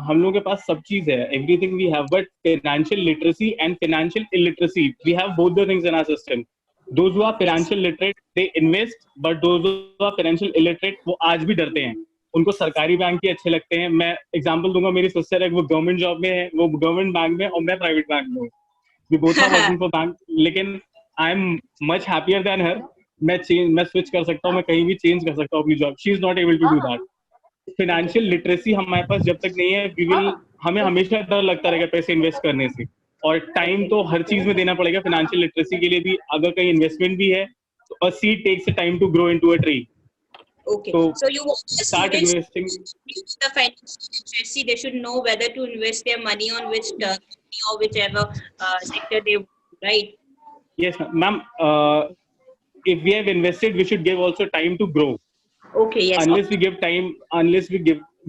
[SPEAKER 15] हम लोगों के पास सब चीज है. Everything we have, but financial literacy and financial illiteracy, we have both the things in our system. Those who are financial literate they invest, but those who are financial illiterate वो आज भी डरते हैं. उनको सरकारी बैंक ही अच्छे लगते हैं. मैं एग्जांपल दूंगा, मेरी सिस्टर है, वो गवर्नमेंट जॉब में है, वो गवर्नमेंट बैंक में और मैं प्राइवेट बैंक में हूँ. We both are working for bank, लेकिन I am much happier than her. मैं स्विच कर सकता हूँ, मैं कहीं भी चेंज कर सकता हूँ अपनी job. She is not able to do that. Financial literacy हमारे पास जब तक नहीं है, हमें हमेशा डर लगता रहेगा पैसे इन्वेस्ट करने से. और टाइम तो हर चीज में देना पड़ेगा. फाइनेंशियल लिटरेसी के लिए भी अगर कहीं इन्वेस्टमेंट भी है तो a seed takes a time to grow into a tree.
[SPEAKER 2] Okay, so you want the
[SPEAKER 15] start investing.
[SPEAKER 2] The financial literacy, they should know whether to invest their money on which company or whichever sector they want, right?
[SPEAKER 15] Yes ma'am. If we have invested, we should give also time to grow.
[SPEAKER 2] Okay, yes.
[SPEAKER 15] Unless we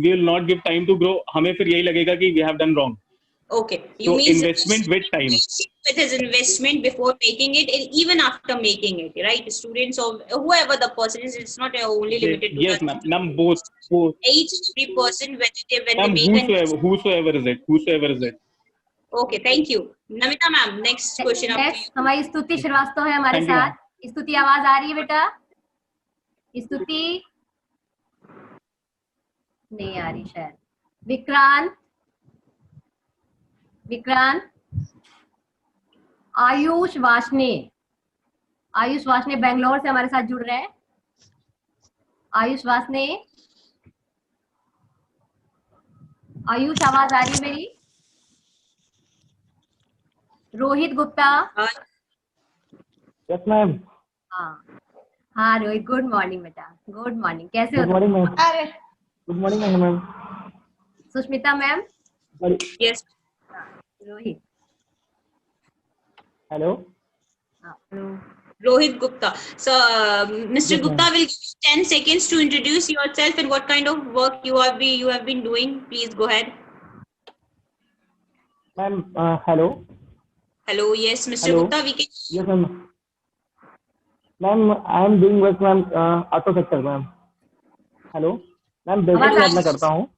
[SPEAKER 15] will not give time to grow, हमें फिर यही लगेगा कि we have done wrong.
[SPEAKER 2] Okay,
[SPEAKER 15] you mean investment with time.
[SPEAKER 2] With his investment before making it and even after making it, right? Students or whoever the person is, it's not only limited to.
[SPEAKER 15] Yes, ma'am. Both.
[SPEAKER 2] Each person when they make
[SPEAKER 15] whosoever is it.
[SPEAKER 2] Okay, thank you, Namita ma'am. Next question.
[SPEAKER 1] Next, हमारी स्तुति श्रीवास्तव है हमारे साथ. स्तुति, आवाज आ रही है बेटा? स्तुति नहीं आ रही शायद. विक्रांत. आयुष वासने बेंगलोर से हमारे साथ जुड़ रहे हैं. आयुष वासने, आयुष आवाज आ रही है मेरी? रोहित गुप्ता.
[SPEAKER 13] Yes ma'am.
[SPEAKER 1] हाँ रोहित, गुड मॉर्निंग बेटा. गुड मॉर्निंग, कैसे हो?
[SPEAKER 13] Good morning ma'am. Good morning ma'am.
[SPEAKER 1] Sushmita ma'am.
[SPEAKER 2] Yes.
[SPEAKER 1] Rohit.
[SPEAKER 13] Hello.
[SPEAKER 2] Rohit Gupta. So, Mr. Gupta will give you 10 seconds to introduce yourself and what kind of work you have been doing. Please go ahead.
[SPEAKER 13] Ma'am, hello.
[SPEAKER 2] Hello, yes, Mr.
[SPEAKER 13] Hello.
[SPEAKER 2] Gupta, we can.
[SPEAKER 13] Yes, ma'am. Ma'am, I am doing work, ma'am, auto sector, ma'am. Hello ma'am, business मैं अपना करता हूँ।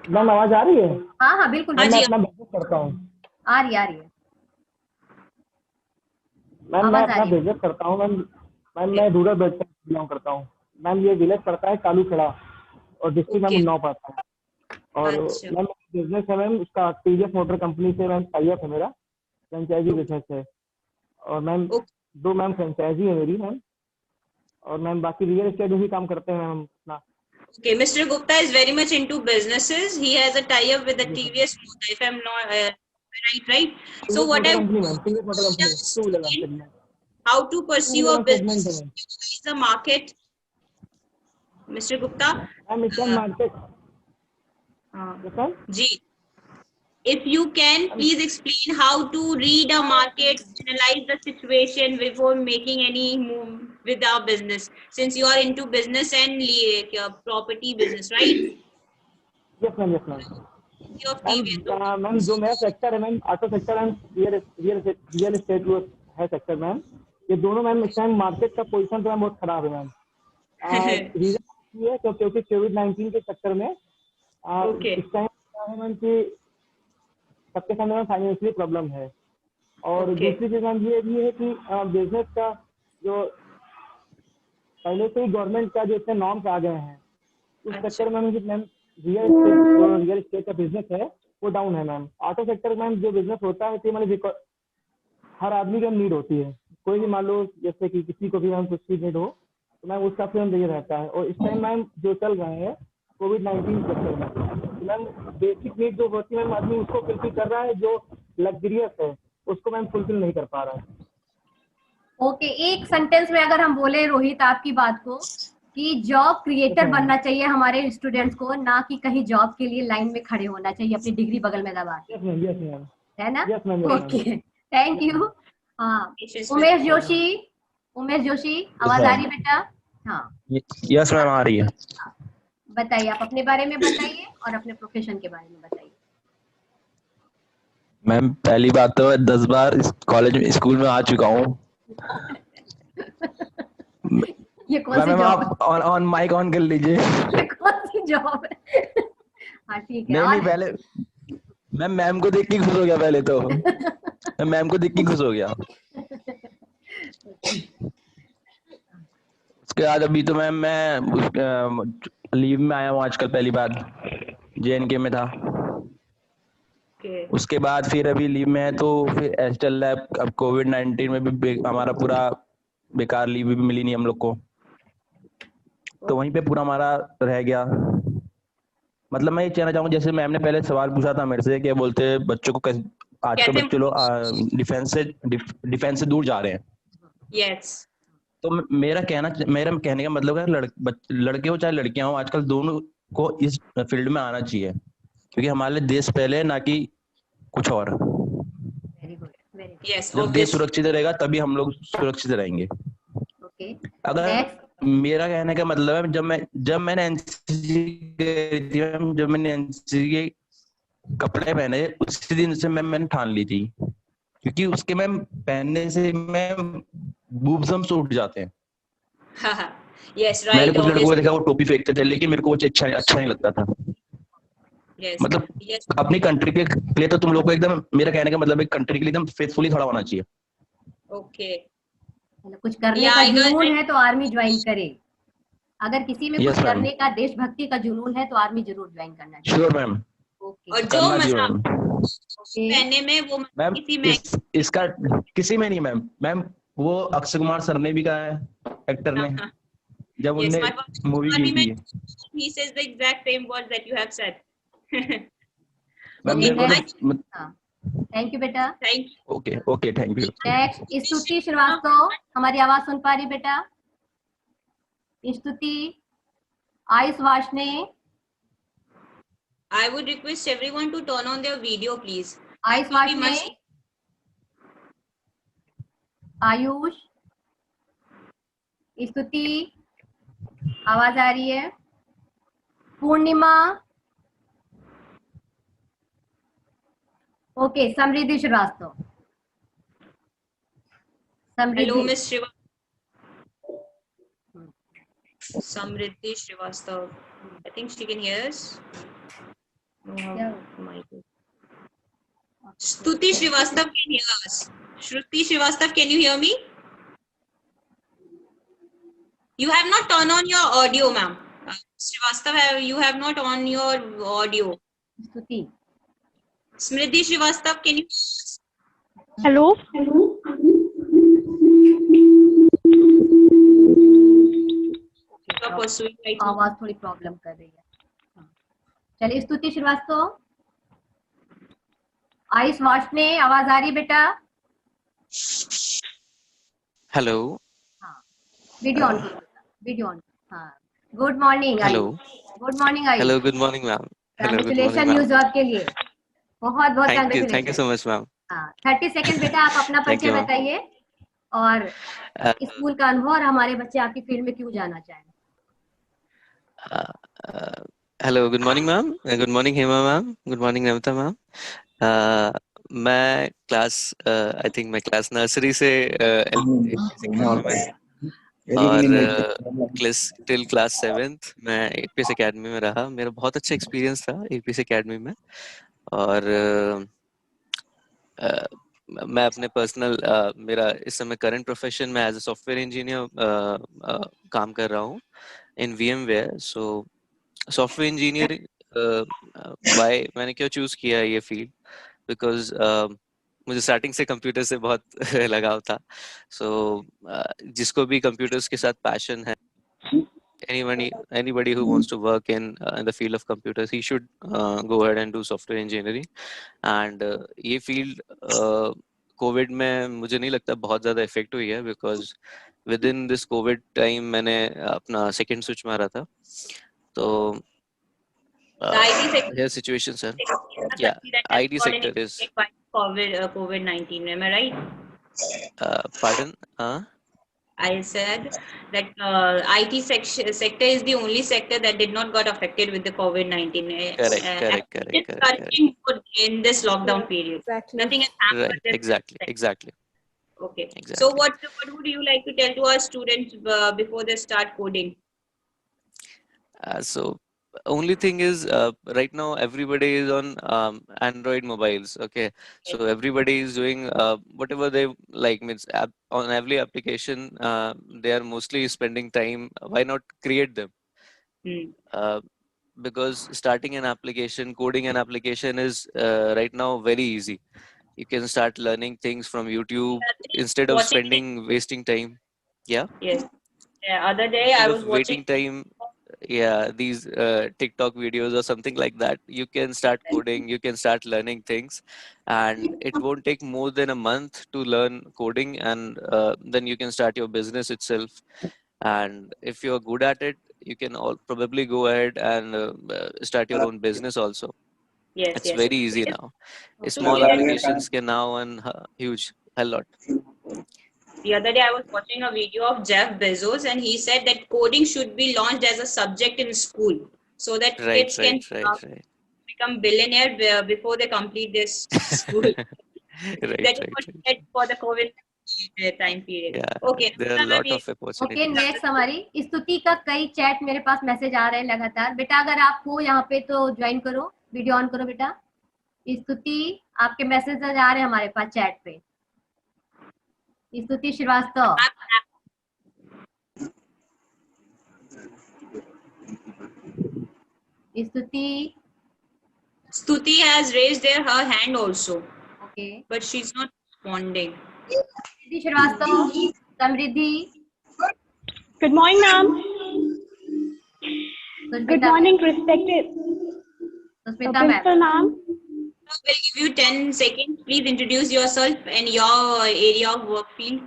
[SPEAKER 13] Ma'am आवाज आ रही है?
[SPEAKER 1] हाँ हाँ बिल्कुल।
[SPEAKER 13] मैं अपना बिजनेस करता हूँ।
[SPEAKER 1] आ रही है।
[SPEAKER 13] मैम मैं अपना बिजनेस करता हूँ मैम मैं रूरल बेल्ट से बिलोंग करता हूँ। मैम ये विलेज पड़ता है कालूखेड़ा और डिस्ट्रिक्ट में उन्नाव पड़ता है। और मैम बिजनेस है मैम, उसका टीवीएस मोटर कंपनी से मैम टाई अप है मेरा, फ्रेंचाइजी बिजनेस है। और मैम 2 मैम फ्रेंचाइजी है मेरी मैम, और मैम बाकी रियल एस्टेट में भी काम करते हैं मैम अपना।
[SPEAKER 2] Okay, Mr. Gupta is very much into businesses. He has a tie-up with the TVS motor, if I'm not right. So what how to pursue a business is the market, Mr. Gupta?
[SPEAKER 13] Market.
[SPEAKER 2] Ji, if you can please explain how to read a market, analyze the situation before making any move with our business, since you are into business and property business, right?
[SPEAKER 13] Yes ma'am, yes ma'am. Ma'am जो मेरा sector है ma'am, auto sector and real estate वो है sector ma'am. ये दोनों ma'am इस time market का position तो मैम बहुत खराब है मैम। रीजन ये है क्योंकि कोविड-19 के चक्कर में इस टाइम मैम की सबके सामने फाइनेंशियली प्रॉब्लम है। और दूसरी चीज मैम ये भी है कि बिजनेस का जो पहले से ही गवर्नमेंट का जो इतने नॉर्म्स आ गए हैं, उस सेक्टर में मैम रियल एस्टेट का बिजनेस है वो डाउन है मैम। ऑटो सेक्टर मैम जो बिजनेस होता है कि मतलब हर आदमी की नीड होती है, कोई भी मान लो जैसे कि किसी को भी मैम कुछ चीज नीड हो तो मैम उसका फिर ये रहता है। और इस टाइम मैम जो चल रहे हैं कोविड-19 सेक्टर में मैम बेसिक नीड जो होती है मैम आदमी उसको फुलफिल कर रहा है, जो लग्जरियस है उसको मैम फुलफिल नहीं कर पा रहा है।
[SPEAKER 1] ओके, एक सेंटेंस में अगर हम बोले रोहित आपकी बात को कि जॉब क्रिएटर बनना चाहिए हमारे स्टूडेंट्स को, ना कि कहीं जॉब के लिए लाइन में खड़े होना चाहिए अपनी डिग्री बगल में दबा के, है ना? Okay, thank you. हाँ, उमेश जोशी आवाज आ रही है बेटा? हाँ
[SPEAKER 16] यस मैम आ रही है।
[SPEAKER 1] बताइए, आप अपने बारे में बताइए और अपने प्रोफेशन के बारे में बताइए।
[SPEAKER 16] मैम पहली बात तो 10 बार कॉलेज में स्कूल में आ चुका हूँ।
[SPEAKER 1] ये कौन सी जॉब है?
[SPEAKER 16] आप ऑन माइक ऑन कर लीजिए।
[SPEAKER 1] ये कौन सी जॉब है? हाँ ठीक है।
[SPEAKER 16] नहीं पहले मैम को देख के खुश हो गया, पहले तो मैम को देख के खुश हो गया। उसके बाद अभी तो मैम मैं लीव में आया हूँ आजकल, पहली बार JNK में था। उसके बाद फिर अभी लीव में है तो फिर ऐसे चल रहा है। अब कोविड-19 में भी हमारा पूरा बेकार लीव भी मिली नहीं हम लोग को, तो वहीं पे पूरा हमारा रह गया। मतलब मैं ये कहना चाहूँगा, जैसे मैम ने पहले सवाल पूछा था मेरे से, क्या बोलते हैं बच्चों को कैसे आजकल बच्चे लोग डिफेंस से दूर जा रहे हैं।
[SPEAKER 2] yes.
[SPEAKER 16] तो मेरा कहने का मतलब है लड़के हो चाहे लड़कियां हो, आजकल दोनों को इस फील्ड में आना चाहिए, क्योंकि हमारे देश पहले ना कि कुछ और। जब देश सुरक्षित रहेगा तभी हम लोग सुरक्षित रहेंगे। अगर मेरा कहने का मतलब है, जब मैंने एनसीसी के कपड़े पहने उसी दिन से मैंने ठान ली थी, क्योंकि उसके मैम पहनने से मैम बूब्स उठ जाते हैं।
[SPEAKER 2] yes, right,
[SPEAKER 16] मैंने कुछ लड़कों को देखा वो टोपी फेंकते थे, लेकिन मेरे को अच्छा नहीं लगता था। मतलब अपनी कंट्री के लिए तो तुम लोग को एकदम, मेरा कहने का मतलब है कंट्री के लिए एकदम फेथफुली खड़ा होना चाहिए।
[SPEAKER 2] ओके,
[SPEAKER 1] कुछ करने का जुनून है तो आर्मी ज्वाइन करे। अगर किसी में कुछ करने का देशभक्ति का जुनून है तो आर्मी जरूर ज्वाइन करना चाहिए।
[SPEAKER 16] Sure ma'am.
[SPEAKER 2] और जो मतलब कहने में वो
[SPEAKER 16] मैम इसका किसी में नहीं मैम वो अक्षय कुमार सर ने भी कहा है, एक्टर ने, जब उन्होंने मूवी की थी।
[SPEAKER 2] He says the exact same words that you have said.
[SPEAKER 1] Thank you बेटा।
[SPEAKER 16] Okay thank you.
[SPEAKER 1] Next Stuti Srivastava, हमारी आवाज सुन पा रही बेटा? स्तुति, Ayush Washne.
[SPEAKER 2] I would request everyone to turn on their video, please.
[SPEAKER 1] Ayush Washne, Ayush स्तुति, आवाज आ रही है? पूर्णिमा, okay. Samriddhi Srivastava,
[SPEAKER 2] Hello, Miss Samriddhi Srivastav. I think she can hear us. Stuti Srivastav can hear us. Shruti Srivastav, can you hear me? You have not turned on your audio, ma'am. Srivastav, you have not on your audio.
[SPEAKER 1] Stuti.
[SPEAKER 2] Smriddhi Srivastav, can you?
[SPEAKER 17] Hello.
[SPEAKER 1] आवाज थोड़ी problem कर रही है। चलिए स्तुति श्रीवास्तव, आयुष वाशने, आवाज आ रही बेटा?
[SPEAKER 18] हेलो।
[SPEAKER 1] हाँ, वीडियो ऑन करो, वीडियो ऑन। हाँ, good morning.
[SPEAKER 18] Hello,
[SPEAKER 1] good morning Ayush.
[SPEAKER 18] Hello, good morning ma'am. Hello, good morning
[SPEAKER 1] congratulation new job के लिए, बहुत बहुत
[SPEAKER 18] congratulation. Thank you so much ma'am.
[SPEAKER 1] हाँ, 30 सेकंड बेटा, आप अपना परिचय बताइए और स्कूल का अनुभव और हमारे बच्चे आपकी फील्ड में क्यों जाना चाहें।
[SPEAKER 18] Hello, good morning ma'am. Good morning Hema ma'am. Good morning Namita ma'am. मैं आई थिंक मैं क्लास नर्सरी से और टिल क्लास 7th मैं एपीएस एकेडमी में रहा। मेरा बहुत अच्छा एक्सपीरियंस था एपीएस एकेडमी में। और मैं अपने पर्सनल मेरा इस समय करंट प्रोफेशन में एज अ सॉफ्टवेयर इंजीनियर काम कर रहा हूँ in VMware। So software engineering why मैंने क्यों चूज किया ये फील्ड, बिकॉज मुझे स्टार्टिंग से कंप्यूटर से बहुत लगाव था। सो जिसको भी कंप्यूटर्स के साथ पैशन है, anybody who wants to work in the field of computers, he should go ahead and do software engineering. And ये field कोविड में मुझे नहीं लगता बहुत ज़्यादा इफेक्ट हुई है, because with in this Covid time मैंने अपना सेकेंड स्विच मारा था। तो here situation sir, yeah, IT sector is
[SPEAKER 2] COVID-19, am I right?
[SPEAKER 18] Pardon?
[SPEAKER 2] I said that IT sector is the only sector that did not got affected with the COVID-19. Correct. In this lockdown period, nothing has happened.
[SPEAKER 18] Right, exactly.
[SPEAKER 2] Okay. So what would you like to tell to our students before they start coding?
[SPEAKER 18] So only thing is right now everybody is on Android mobiles. Okay, so everybody is doing whatever they like. Means on every application they are mostly spending time. Why not create them? Because starting an application, coding an application is right now very easy. You can start learning things from YouTube instead of wasting time. Yeah.
[SPEAKER 2] Yes. Other day I was
[SPEAKER 18] waiting time. Yeah, these TikTok videos or something like that. You can start coding, you can start learning things, and it won't take more than a month to learn coding, and then you can start your business itself. And if you're good at it, you can probably go ahead and start your own business also.
[SPEAKER 2] Yes,
[SPEAKER 18] it's very easy now. Small applications can now earn huge, a lot.
[SPEAKER 2] The other day I was watching a video of Jeff Bezos, and he said that coding should be launched as a subject in school so that kids can become billionaire before they complete this school. For the COVID time period.
[SPEAKER 18] Yeah,
[SPEAKER 2] okay,
[SPEAKER 18] there are a lot of opportunities.
[SPEAKER 1] Okay, next हमारी स्तुति का कई chat मेरे पास message आ रहे हैं लगातार। बेटा अगर आप हो यहाँ पे तो ज्वाइन करो, वीडियो ऑन करो बेटा। स्तुति आपके मैसेज आ रहे हैं हमारे पास चैट पे। स्तुति Srivastava,
[SPEAKER 2] Stuti has raised her hand also.
[SPEAKER 1] Okay,
[SPEAKER 2] but she's not responding.
[SPEAKER 1] Samriddhi Srivastav, Samriddhi.
[SPEAKER 17] Good morning, ma'am. Good morning, respected principal ma'am.
[SPEAKER 2] We'll give you 10 seconds. Please introduce yourself and your area of work field.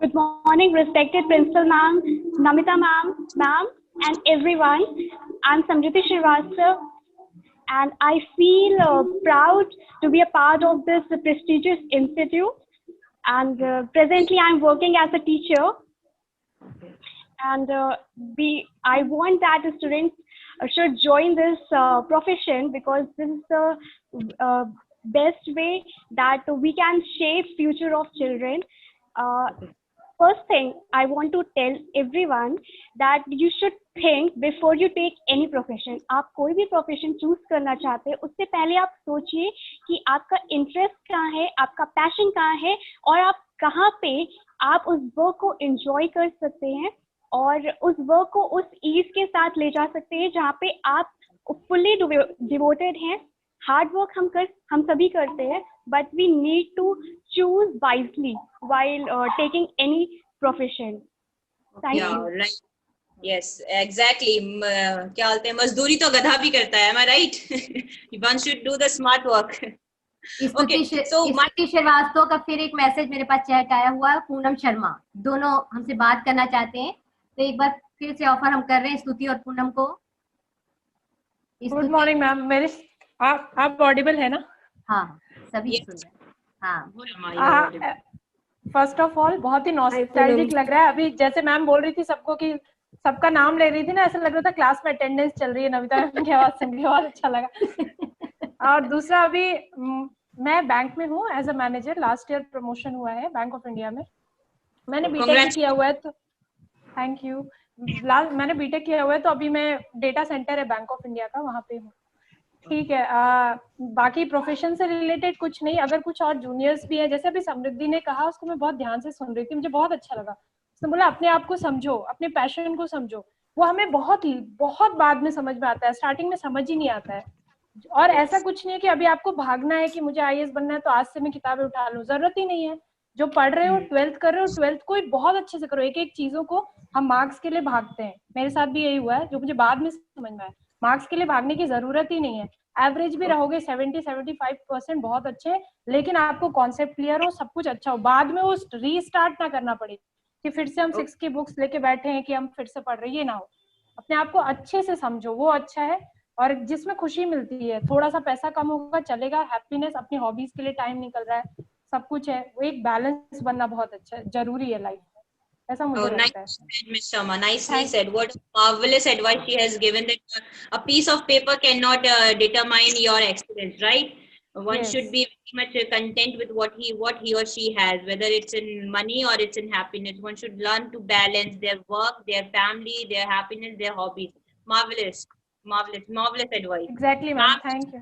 [SPEAKER 17] Good morning, respected principal ma'am, Namita ma'am, and everyone. I'm Samriddhi Srivastav, and I feel proud to be a part of this prestigious institute. and presently I'm working as a teacher. And I want that the students should join this profession, because this is the best way that we can shape future of children. First thing I want to tell everyone that you should think before you take any profession. आप कोई भी profession choose करना चाहते हैं, उससे पहले आप सोचिए कि आपका interest कहाँ है, आपका passion कहाँ है, और आप कहाँ पे आप उस work को enjoy कर सकते हैं और उस वर्क को उस ईज के साथ ले जा सकते हैं जहाँ पे आप फुल्ली डिवोटेड हैं. हार्ड वर्क हम सभी करते हैं, but we need to choose wisely while taking any profession. Thank you.
[SPEAKER 2] Yes, exactly. क्या बोलते हैं, मजदूरी तो गधा भी करता है. Am I right? One should do the smart work.
[SPEAKER 1] Okay, so Srivastava का फिर एक मैसेज मेरे पास चैट आया हुआ है. पूनम शर्मा दोनों हमसे बात करना चाहते हैं, तो एक बार फिर से ऑफर हम कर रहे हैं स्तुति और पूनम को.
[SPEAKER 9] Good morning ma'am. मेरे आप ऑडिबल है ना?
[SPEAKER 1] हाँ, सभी सुन रहे हैं. हाँ.
[SPEAKER 9] फर्स्ट ऑफ ऑल बहुत ही नॉस्टैल्जिक लग रहा है. अभी जैसे मैम बोल रही थी सबको कि सबका नाम ले रही थी ना, ऐसा लग रहा था क्लास में अटेंडेंस चल रही है. नमिता मैम की आवाज सुन के बहुत अच्छा लगा. और दूसरा, अभी मैं बैंक में हूँ as a manager. Last year promotion हुआ है बैंक ऑफ इंडिया में. मैंने बीटेक किया हुआ है, तो थैंक यू. मैंने बीटेक किया हुआ है, तो अभी मैं डेटा सेंटर है बैंक ऑफ इंडिया का, वहाँ पे हूँ. ठीक है. बाकी प्रोफेशन से रिलेटेड कुछ नहीं. अगर कुछ और जूनियर्स भी है, जैसे अभी समृद्धि ने कहा, उसको मैं बहुत ध्यान से सुन रही थी, मुझे बहुत अच्छा लगा. उसने बोला अपने आप को समझो, अपने पैशन को समझो. वो हमें बहुत बाद में समझ में आता है, स्टार्टिंग में समझ ही नहीं आता है. और ऐसा कुछ नहीं है कि अभी आपको भागना है कि मुझे आईएएस बनना है तो आज से मैं किताबें उठा लूं. जरूरत ही नहीं है. जो पढ़ रहे हो, 12th कर रहे हो, 12th को बहुत अच्छे से करो. एक एक चीजों को हम मार्क्स के लिए भागते हैं. मेरे साथ भी यही हुआ है, जो मुझे बाद में समझ में आया. मार्क्स के लिए भागने की जरूरत ही नहीं है. एवरेज भी रहोगे 70-75% बहुत अच्छे, लेकिन आपको कॉन्सेप्ट क्लियर हो, सब कुछ अच्छा हो, बाद में वो रीस्टार्ट ना करना पड़े कि फिर से हम 6 की बुक्स लेके बैठे हैं कि हम फिर से पढ़ रहे हैं. ये ना हो. अपने आप को अच्छे से समझो, वो अच्छा है. और जिसमें खुशी मिलती है, थोड़ा सा पैसा कम होगा चलेगा, हैप्पीनेस, अपनी हॉबीज के लिए टाइम निकल रहा है, सब कुछ है. वो एक बैलेंस बनना बहुत अच्छा है, जरूरी है लाइफ में. ऐसा मुझे लगता है.
[SPEAKER 2] Miss Sharma, nicely said. What marvelous advice she has given, that a piece of paper cannot determine your excellence, right? One should be very much content with what he or she has, whether it's in money or it's in happiness. One should learn to balance their work, their family, their happiness, their hobbies. Marvelous advice.
[SPEAKER 9] Exactly, ma'am. Thank you.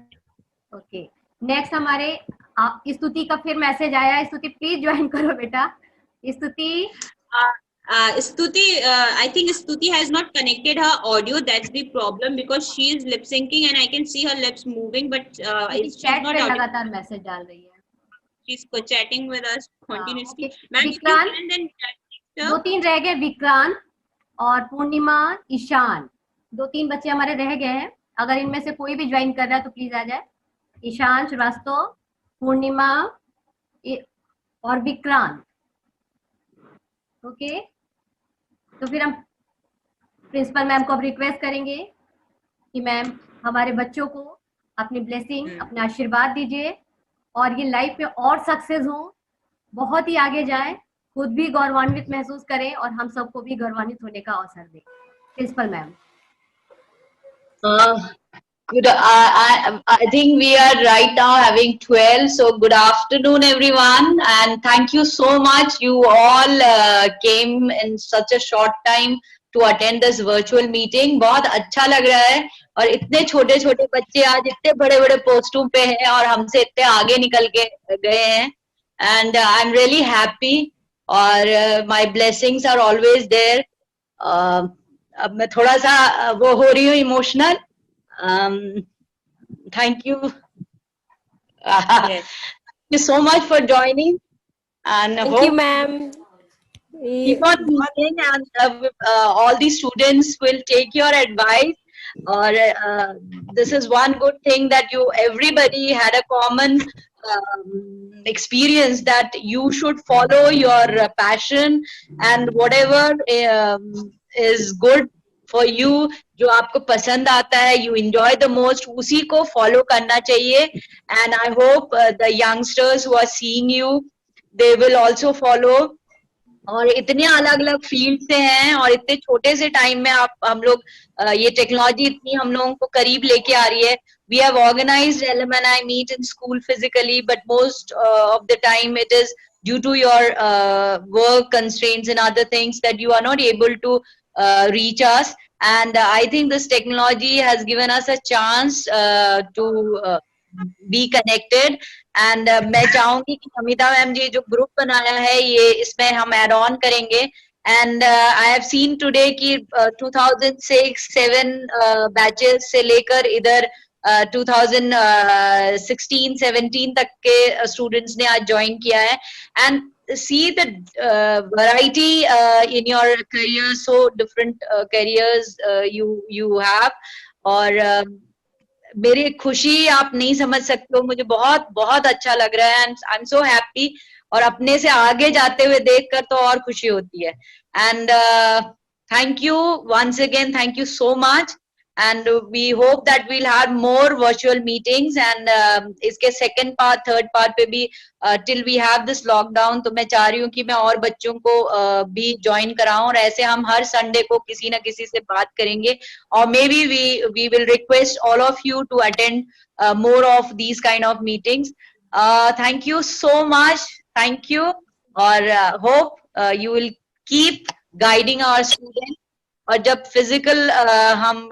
[SPEAKER 1] Okay. Next हमारे स्तुति का फिर message आया. स्तुति please join करो बेटा. स्तुति
[SPEAKER 2] I think Stuti has not connected her audio. That's the problem, because she is lip syncing and I can see her lips moving, but she's not
[SPEAKER 1] लगातार मैसेज डाल रही है.
[SPEAKER 2] She's chatting with us continuously.
[SPEAKER 1] Vikrant, 2-3 रह गए. विक्रांत और पूर्णिमा, ईशान, 2-3 बच्चे हमारे रह गए हैं. अगर इनमें से कोई भी ज्वाइन कर रहा है तो प्लीज आ जाए. ईशान श्रीवास्तव, पूर्णिमा और विक्रांत. ओके. तो फिर हम प्रिंसिपल मैम को अब रिक्वेस्ट करेंगे कि मैम हमारे बच्चों को अपनी ब्लेसिंग, अपना आशीर्वाद दीजिए और ये लाइफ में और सक्सेस हो, बहुत ही आगे जाए, खुद भी गौरवान्वित महसूस करें और हम सबको भी गौरवान्वित होने का अवसर दें. Principal ma'am.
[SPEAKER 19] Good. I think we are right now having 12. So good afternoon, everyone, and thank you so much. You all came in such a short time to attend this virtual meeting. बहुत अच्छा लग रहा है और इतने छोटे छोटे बच्चे आज इतने बड़े बड़े पोस्टों पे हैं और हमसे इतने आगे निकल के गए हैं. And I'm really happy. और my blessings are always there. अब मैं थोड़ा सा वो हो रही हूँ emotional. Thank you. Thank you so much for joining. And
[SPEAKER 20] thank you, ma'am.
[SPEAKER 19] Keep on meeting, and all the students will take your advice. Or this is one good thing that everybody had a common experience that you should follow your passion and whatever is good for you, जो आपको पसंद आता है, you enjoy the most, उसी को follow करना चाहिए. And I hope the youngsters who are seeing you they will also follow. और इतने अलग अलग फील्ड से हैं और इतने छोटे से टाइम में हम लोग ये टेक्नोलॉजी इतनी हम लोगों को करीब लेके आ रही है. We have organized alumni meet in school physically, but most of the time it is due to your work constraints and other things that you are not able to reach us. And I think this technology has given us a chance to be connected. And मैं चाहूंगी कि Namita ma'am जी जो group बनाया है ये इसमें हम add on करेंगे. And I have seen today कि 2006-7 बैचेस से लेकर इधर 2016-17 तक के स्टूडेंट्स ने आज ज्वाइन किया है. And see the variety in your career, so different careers you have. और मेरी खुशी आप नहीं समझ सकते हो, मुझे बहुत बहुत अच्छा लग रहा है. I am so happy. और अपने से आगे जाते हुए देखकर तो और खुशी होती है. And thank you once again, thank you so much. And we hope that we'll have more virtual meetings. And इसके second part, third part पे भी till we have this lockdown, तो मैं चाह रही हूँ कि मैं और बच्चों को भी join कराऊं. और ऐसे हम हर Sunday को किसी न किसी से बात करेंगे. और maybe we will request all of you to attend more of these kind of meetings. Thank you so much. Thank you. और hope you will keep guiding our students. और जब फिजिकल हम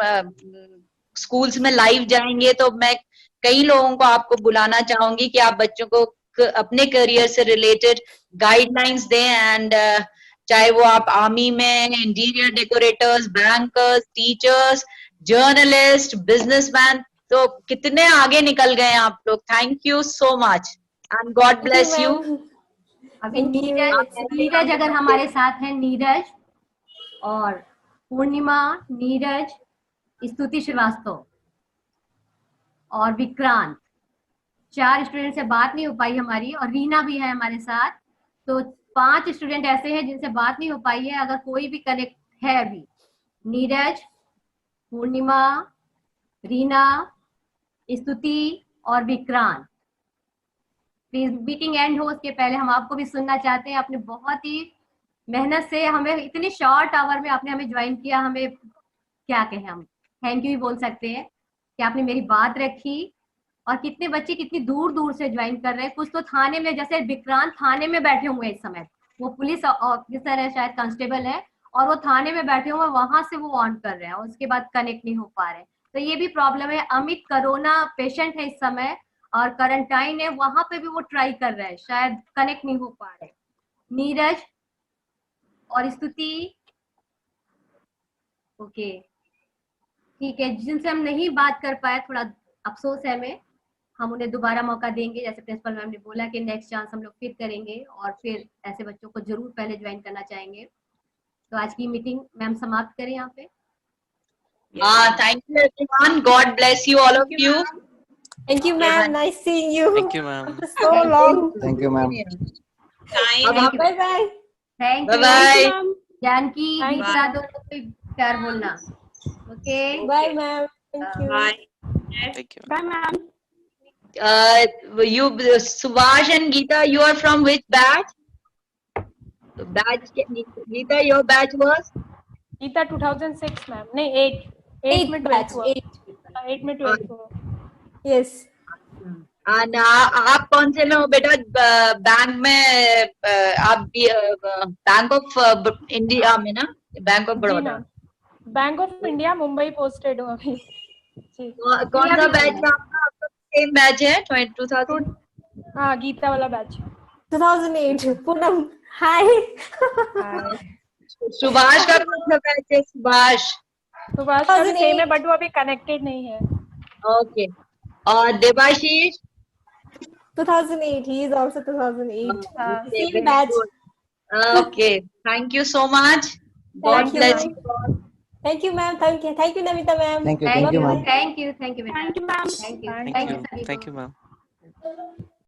[SPEAKER 19] स्कूल्स में लाइव जाएंगे तो मैं कई लोगों को आपको बुलाना चाहूंगी कि आप बच्चों को अपने करियर से रिलेटेड गाइडलाइंस दें. एंड चाहे वो आप आर्मी में, interior decorators, bankers, teachers, journalist, businessman, तो कितने आगे निकल गए आप लोग. Thank you so much and God bless you.
[SPEAKER 1] अभी नीरज अगर हमारे साथ हैं, नीरज और पूर्णिमा, नीरज, स्तुति श्रीवास्तव और विक्रांत, 4 स्टूडेंट से बात नहीं हो पाई हमारी. और रीना भी है हमारे साथ. तो 5 स्टूडेंट ऐसे हैं जिनसे बात नहीं हो पाई है. अगर कोई भी कनेक्ट है अभी, नीरज, पूर्णिमा, रीना, स्तुति और विक्रांत, प्लीज मीटिंग एंड हो उसके पहले हम आपको भी सुनना चाहते हैं. आपने बहुत ही मेहनत से हमें इतने शॉर्ट आवर में आपने हमें ज्वाइन किया. हमें क्या कहें, हम थैंक यू भी बोल सकते हैं कि आपने मेरी बात रखी. और कितने बच्चे कितनी दूर दूर से ज्वाइन कर रहे हैं. कुछ तो थाने में, जैसे विक्रांत थाने में बैठे हुए हैं इस समय, वो पुलिस ऑफिसर है, शायद कांस्टेबल है, और वो थाने में बैठे हुए, वहां से वो ऑन कर रहे हैं और उसके बाद कनेक्ट नहीं हो पा रहे. तो ये भी प्रॉब्लम है. अमित कोरोना पेशेंट है इस समय और क्वारंटाइन है, वहां पे भी वो ट्राई कर रहे हैं, शायद कनेक्ट नहीं हो पा रहे. नीरज और स्तुति, ओके ठीक है. जिनसे हम नहीं बात कर पाए, थोड़ा अफसोस है हमें. हम उन्हें दोबारा मौका देंगे, जैसे प्रिंसिपल मैम ने बोला कि नेक्स्ट चांस हम लोग फिर करेंगे और फिर ऐसे बच्चों को जरूर पहले ज्वाइन करना चाहेंगे. तो आज की मीटिंग मैम समाप्त करें यहाँ पे.
[SPEAKER 19] Thank you everyone. God bless you, all of you.
[SPEAKER 6] Thank you, ma'am. Nice seeing you.
[SPEAKER 18] Thank you, ma'am.
[SPEAKER 6] After so long.
[SPEAKER 11] Thank you, ma'am.
[SPEAKER 6] Bye bye.
[SPEAKER 1] Thank you.
[SPEAKER 19] Bye.
[SPEAKER 1] Janaki, Geeta, दोनों को प्यार बोलना. Okay,
[SPEAKER 6] Bye, ma'am. Thank you.
[SPEAKER 19] Bye.
[SPEAKER 18] Thank you.
[SPEAKER 14] Bye, ma'am.
[SPEAKER 19] You, Subhash and Geeta, you are from which batch? Geeta, your batch was?
[SPEAKER 9] Geeta 2006 ma'am, नहीं 8 में 12 हुआ. 8 में 12 हुआ.
[SPEAKER 6] Yes.
[SPEAKER 19] आप कौन से में हो बेटा? बैंक में आप बैंक ऑफ इंडिया में ना? Bank of Baroda.
[SPEAKER 9] Bank of India Mumbai posted हूँ अभी.
[SPEAKER 19] कौन सा बैच है आपका? सेम बैच है 2000?
[SPEAKER 9] हाँ, गीता वाला बैच.
[SPEAKER 6] 2008. पूनम, हाय.
[SPEAKER 19] सुभाष का कौन सा बैच है? सुभाष
[SPEAKER 9] का भी सेम है, बट वो अभी कनेक्टेड नहीं है.
[SPEAKER 19] ओके. और Debashish?
[SPEAKER 6] 2008. He is also 2008. Same batch.
[SPEAKER 19] Okay. Thank you so much. God bless you.
[SPEAKER 6] Thank you, ma'am. Thank you, Namita, ma'am.
[SPEAKER 11] Thank you, ma'am.
[SPEAKER 1] thank you,
[SPEAKER 14] Thank you, ma'am.
[SPEAKER 1] thank you,
[SPEAKER 18] Thank you, ma'am.